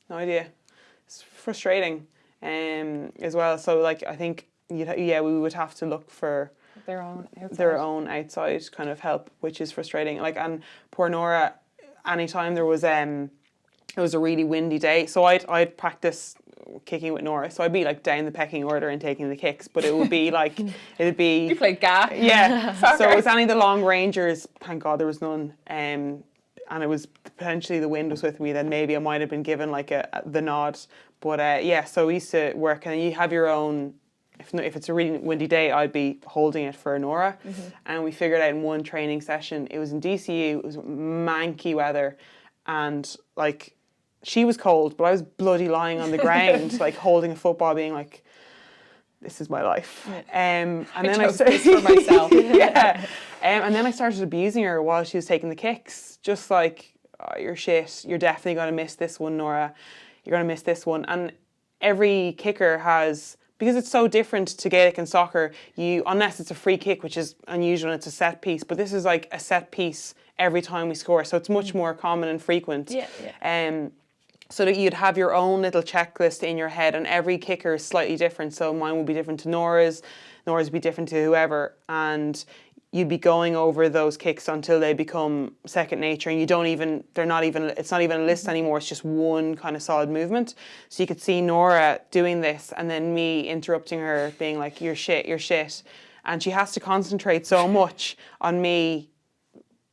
A: It's frustrating, as well. So I think we would have to look for
B: their own
A: outside kind of help, which is frustrating. And poor Nora, anytime there was it was a really windy day, so I'd practice kicking with Nora, so I'd be down the pecking order and taking the kicks, but it would be
B: you played GA.
A: So it was any of the long rangers, thank God there was none, and it was potentially the wind was with me, then maybe I might have been given the nod, but so we used to work, and you have your own, if it's a really windy day, I'd be holding it for Nora, and we figured out in one training session, it was in DCU, it was manky weather, and she was cold, but I was bloody lying on the ground, holding a football, being like, "This is my life." And then I started
B: for myself.
A: And then I started abusing her while she was taking the kicks, just like, "Oh, you're shit. You're definitely going to miss this one, Nora. You're going to miss this one." And every kicker has, because it's so different to Gaelic and soccer, unless it's a free kick, which is unusual, and it's a set piece, but this is a set piece every time we score, so it's much more common and frequent. So that you'd have your own little checklist in your head, and every kicker is slightly different. So mine would be different to Nora's would be different to whoever, and you'd be going over those kicks until they become second nature, and it's not even a list anymore, it's just one kind of solid movement. So you could see Nora doing this, and then me interrupting her, being like, "You're shit, and she has to concentrate so much on me,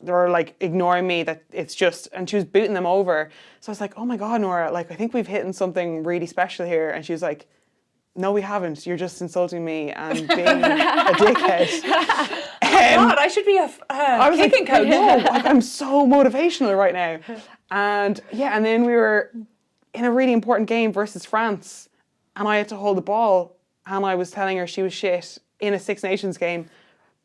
A: or ignoring me, that it's just, and she was booting them over. So I was like, "Oh my God, Nora, I think we've hit something really special here." And she was like, "No, we haven't. You're just insulting me and being a dickhead."
B: God, I should be a kicking coach.
A: No, I'm so motivational right now. And then we were in a really important game versus France, and I had to hold the ball, and I was telling her she was shit in a Six Nations game,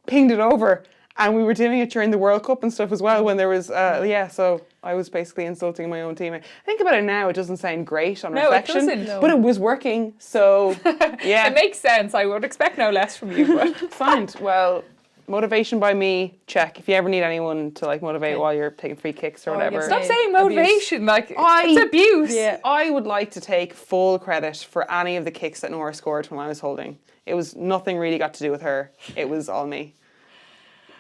A: pinged it over. And we were doing it during the World Cup and stuff as well, when there was, so I was basically insulting my own teammate. Think about it now, it doesn't sound great on reflection.
B: No, it doesn't.
A: But it was working, so yeah.
B: It makes sense. I would expect no less from you. But
A: fine. Well, motivation by me, check. If you ever need anyone to motivate while you're taking free kicks or whatever.
B: Stop saying motivation, it's abuse.
A: Yeah, I would like to take full credit for any of the kicks that Nora scored when I was holding. It was nothing really got to do with her. It was all me.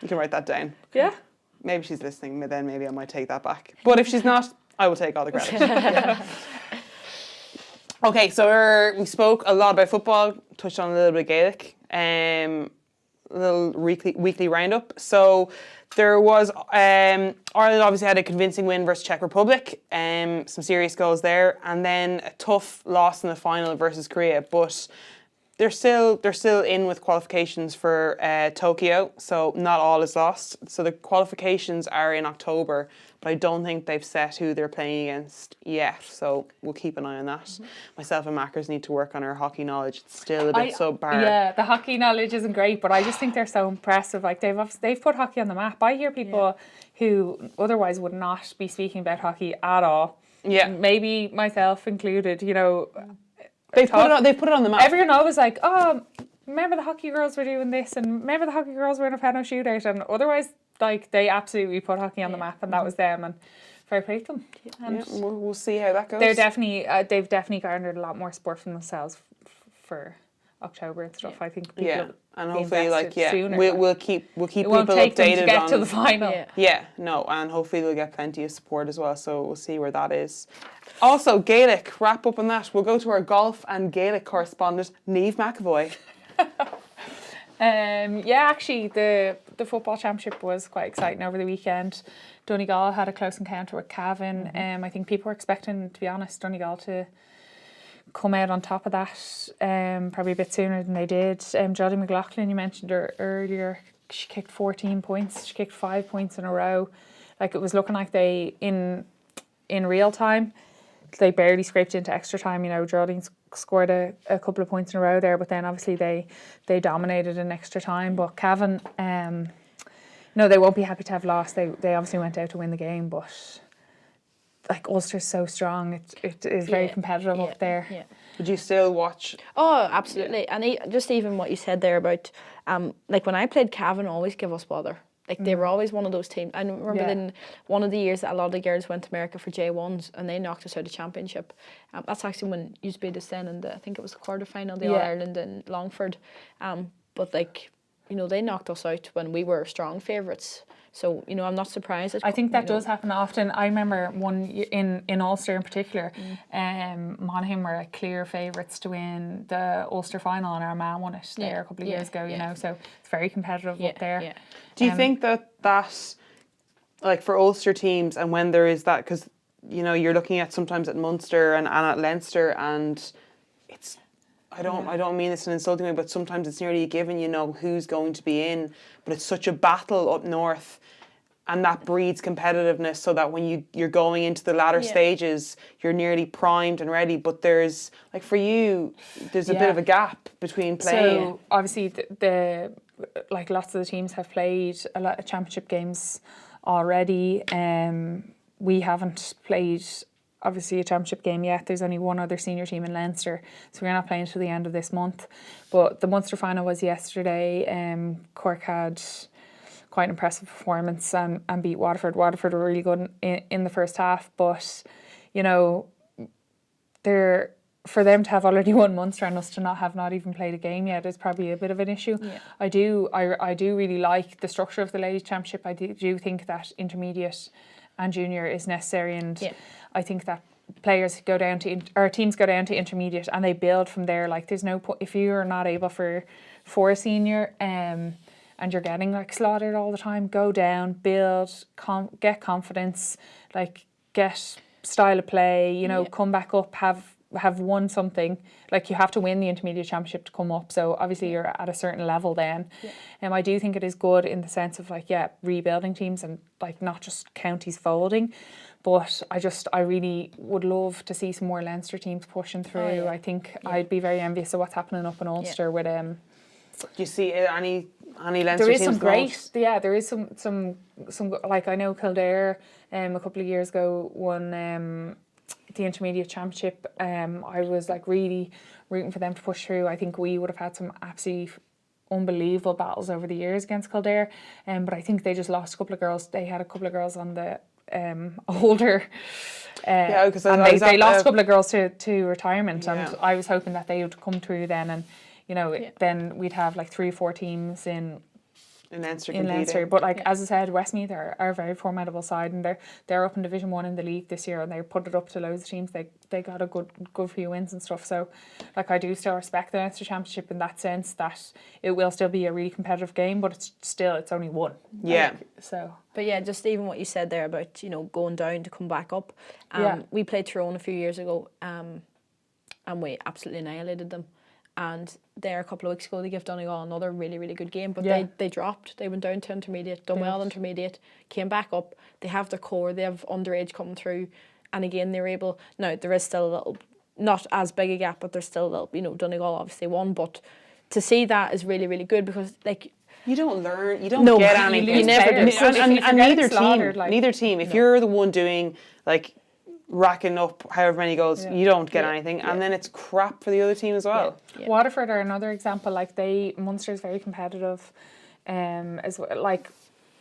A: You can write that down.
B: Yeah.
A: Maybe she's listening, but then maybe I might take that back. But if she's not, I will take all the credit. Okay, so we spoke a lot about football, touched on a little bit of Gaelic, a little weekly roundup. So there was, Ireland obviously had a convincing win versus Czech Republic, some serious goals there, and then a tough loss in the final versus Korea. But they're still in with qualifications for Tokyo, so not all is lost. So the qualifications are in October, but I don't think they've set who they're playing against yet. So we'll keep an eye on that. Myself and Mackers need to work on our hockey knowledge. It's still a bit subpar.
B: Yeah, the hockey knowledge isn't great, but I just think they're so impressive. Like they've put hockey on the map. I hear people who otherwise would not be speaking about hockey at all.
A: Yeah,
B: maybe myself included. You know.
A: They've put it on the map.
B: Everyone always like, oh, remember the hockey girls were doing this, and remember the hockey girls were in a penalty shootout, and otherwise, like, they absolutely put hockey on the map, and that was them, and fair play to them. And
A: we'll see how that goes.
B: They've definitely garnered a lot more support from themselves for October and stuff. I think people
A: and hopefully
B: sooner,
A: we'll keep
B: it
A: people
B: won't take
A: updated
B: them to get
A: on
B: to the final.
A: And hopefully they'll get plenty of support as well, so we'll see where that is. Also, Gaelic, wrap up on that. We'll go to our golf and Gaelic correspondent, Niamh McEvoy.
B: Actually the football championship was quite exciting over the weekend. Donegal had a close encounter with Cavan. I think people were expecting, to be honest, Donegal to come out on top of that probably a bit sooner than they did. Jodie McLaughlin, you mentioned her earlier, she kicked 14 points. She kicked 5 points in a row. Like, it was looking like they, in real time, they barely scraped into extra time. You know, Jodie scored a couple of points in a row there, but then obviously they dominated in extra time. But Cavan, no, they won't be happy to have lost. They obviously went out to win the game, but like, Ulster's so strong. It is very competitive up there.
D: Yeah.
A: Would you still watch?
D: Oh, absolutely. And just even what you said there about, like, when I played, Cavan always give us bother. Like, they were always one of those teams. I remember in one of the years that a lot of the girls went to America for J1s, and they knocked us out of the championship. That's actually when you beat us then, and I think it was the quarterfinal of the All-Ireland in Longford. But, like, you know, they knocked us out when we were strong favourites. So, you know, I'm not surprised.
B: I think that does happen often. I remember one in Ulster in particular, Monaghan were like clear favourites to win the Ulster final, and Armagh won it there a couple of years ago, you know, so it's very competitive up there.
A: Yeah. Do you think that like, for Ulster teams, and when there is that, because, you know, you're looking at sometimes at Munster and at Leinster, and it's, I don't mean this in an insulting way, but sometimes it's nearly a given, you know, who's going to be in, but it's such a battle up north, and that breeds competitiveness, so that when you're going into the latter stages, you're nearly primed and ready. But there's, like, for you, there's a bit of a gap between playing.
B: So obviously the like, lots of the teams have played a lot of championship games already. We haven't played obviously a championship game yet. There's only one other senior team in Leinster, so we're not playing until the end of this month. But the Munster final was yesterday. Cork had quite an impressive performance and beat Waterford. Waterford were really good in the first half, but, you know, for them to have already won Munster and us to not even played a game yet is probably a bit of an issue. Yeah. I do really like the structure of the Ladies Championship. I do think that intermediate and junior is necessary, and I think that players go down to teams go down to intermediate and they build from there. Like, there's no point if you're not able for a senior and you're getting, like, slaughtered all the time. Go down, build, get confidence, like, get style of play. You know, come back up, have won something. Like, you have to win the intermediate championship to come up, so obviously you're at a certain level then. I do think it is good in the sense of, like, rebuilding teams and, like, not just counties folding, but I really would love to see some more Leinster teams pushing through. I think I'd be very envious of what's happening up in Ulster with
A: Do you see any Leinster
B: there is
A: teams
B: some great there is some like, I know Kildare a couple of years ago won the intermediate championship. I was, like, really rooting for them to push through. I think we would have had some absolutely unbelievable battles over the years against Kildare, but I think they just lost a couple of girls. They had a couple of girls on the older
A: because
B: they lost a couple of girls to retirement, and I was hoping that they would come through then, and, you know, then we'd have, like, 3 or 4 teams in Leinster. But, like, as I said, Westmeath are a very formidable side, and they're up in Division 1 in the league this year, and they put it up to loads of teams. They got a good few wins and stuff. So, like, I do still respect the Leinster Championship in that sense, that it will still be a really competitive game, but it's only one.
A: Yeah.
B: Like, so.
D: But yeah, just even what you said there about, you know, going down to come back up. We played Tyrone a few years ago, and we absolutely annihilated them. and there a couple of weeks ago they gave Donegal another really, really good game, but they dropped. They went down to intermediate, done well intermediate, came back up. They have their core, they have underage coming through, and again they're able. Now there is still a little, not as big a gap, but there's still a little. You know, Donegal obviously won, but to see that is really, really good because like.
A: You don't learn. You don't get anything.
D: You never do.
A: And neither team. If you're the one doing like racking up however many goals, you don't get anything, and then it's crap for the other team as well.
B: Waterford are another example. Like Munster's very competitive, as well. Like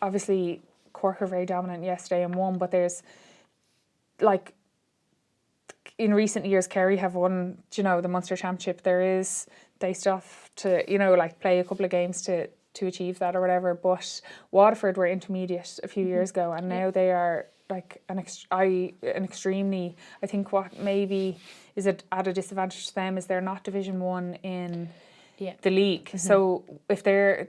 B: obviously Cork are very dominant yesterday and won, but there's like in recent years Kerry have won. You know, the Munster Championship. They still have to like play a couple of games to achieve that or whatever, but Waterford were intermediate a few years ago, and now they are like an extremely. I think what maybe is at a disadvantage to them is they're not Division 1 in the league. So if they're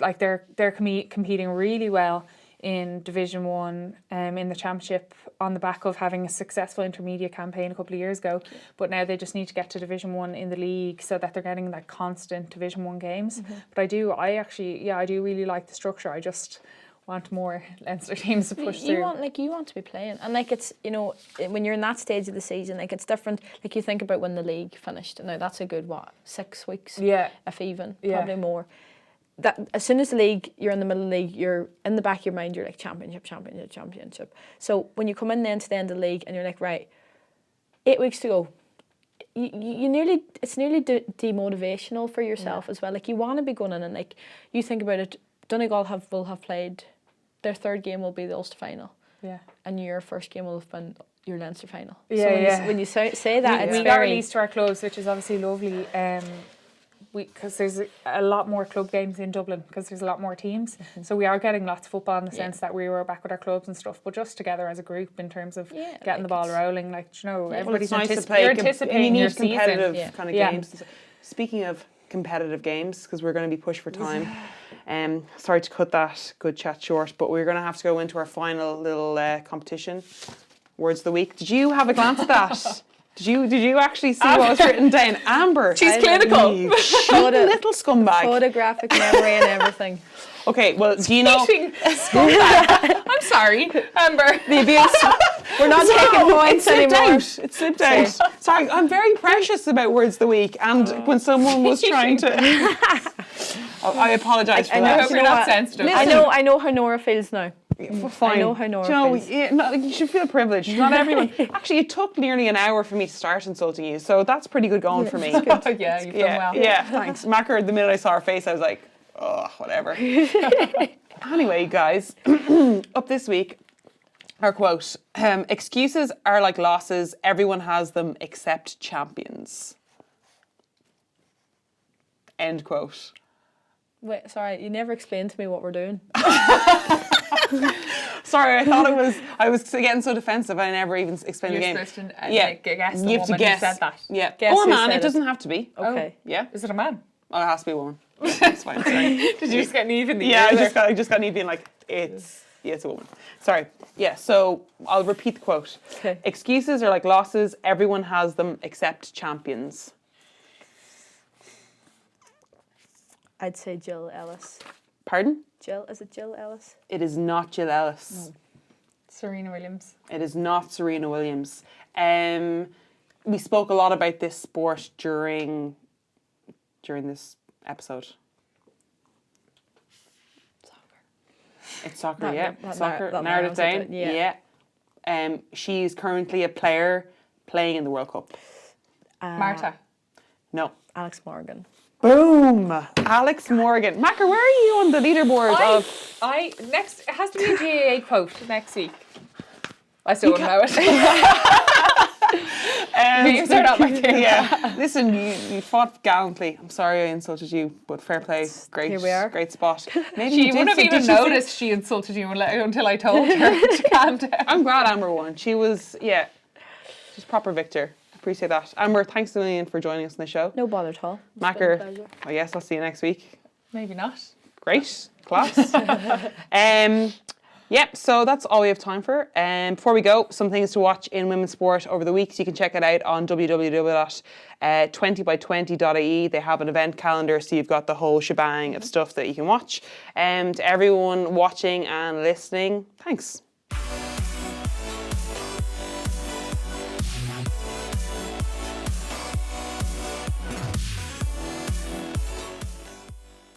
B: competing really well in Division 1 in the Championship on the back of having a successful intermediate campaign a couple of years ago, but now they just need to get to Division 1 in the league so that they're getting like constant Division 1 games. But I do really like the structure. I just want more Leinster teams to push through.
D: You want to be playing, and like it's when you're in that stage of the season, like it's different. Like you think about when the league finished. Now that's a good 6 weeks, if even probably more. That as soon as the league, you're in the middle of the league, you're in the back of your mind, you're like championship. So when you come in then to the end of the league and you're like, right, 8 weeks to go, it's nearly demotivational for yourself as well. Like you want to be going in and like you think about it, Donegal will have played, their third game will be the Ulster final, and your first game will have been your Leinster final. When you say that,
B: we got released to our clubs, which is obviously lovely. Because there's a lot more club games in Dublin because there's a lot more teams, so we are getting lots of football in the sense that we were back with our clubs and stuff, but just together as a group in terms of getting the ball rolling, like everybody's
A: nice to play.
B: Anticipating your
A: competitive
B: season.
A: kind of games. Speaking of competitive games, because we're going to be pushed for time, sorry to cut that good chat short, but we're going to have to go into our final little competition, Words of the Week. Did you have a glance at that? Did you actually see what was written down? Amber.
B: She's clinical.
A: Little scumbag.
D: Photographic memory and everything.
A: Okay, well, do you know...
B: Scumbag. I'm sorry, Amber.
D: The abuse. We're not taking points anymore.
A: It slipped out. Sorry, I'm very precious about Words of the Week, and when someone was trying to... I apologise for that.
B: I hope you're not sensitive.
D: I know how Nora feels now.
A: Fine.
D: I know how Nora feels.
A: You should feel privileged. Not everyone. Actually, it took nearly an hour for me to start insulting you, so that's pretty good going for me.
B: You've done well.
A: Yeah, thanks. Macker, the minute I saw her face, I was like, oh, whatever. Anyway, guys, up this week, our quote, excuses are like losses, everyone has them except champions. End quote.
D: Wait, sorry, you never explained to me what we're doing.
A: Sorry, I was getting so defensive I never even explained the game.
B: You're supposed to guess the
A: you have to
B: woman
A: guess.
B: who said that.
A: Yeah.
D: Guess
A: or a
D: who
A: man,
D: said
A: it doesn't have to be.
D: Okay.
A: Yeah.
B: Is it a man?
A: Oh, it has to be a woman. It's fine, sorry.
B: Did you just get Niamh in the
A: ear?
B: ear?
A: I just got Niamh being like, it's a woman. Sorry. Yeah, so I'll repeat the quote.
D: Okay.
A: Excuses are like losses, everyone has them except champions.
D: I'd say Jill Ellis.
A: Pardon?
D: Is it Jill Ellis?
A: It is not Jill Ellis.
D: No.
B: Serena Williams.
A: It is not Serena Williams. We spoke a lot about this sport during this episode. It's soccer, soccer. Narrowed it down. Yeah. She's currently a player playing in the World Cup.
B: Marta.
A: No.
D: Alex Morgan.
A: Boom! Alex Morgan. Macker, where are you on the leaderboard
B: it has to be a GAA quote next week. I still wouldn't know it. Names are not my thing.
A: Yeah. Listen, you fought gallantly. I'm sorry I insulted you, but fair play. Great.
D: Here we are.
A: Great spot. Maybe
B: she wouldn't have even noticed she insulted you until I told her to calm down.
A: I'm glad Amber won. She's proper victor. Appreciate that. Amber, thanks a million for joining us on the show.
D: No bother at all.
A: Macker, I guess I'll see you next week.
B: Maybe not.
A: Great. Class. Yep, so that's all we have time for. Before we go, some things to watch in women's sport over the week. So you can check it out on www.20by20.ie. They have an event calendar, so you've got the whole shebang of stuff that you can watch. To everyone watching and listening, thanks.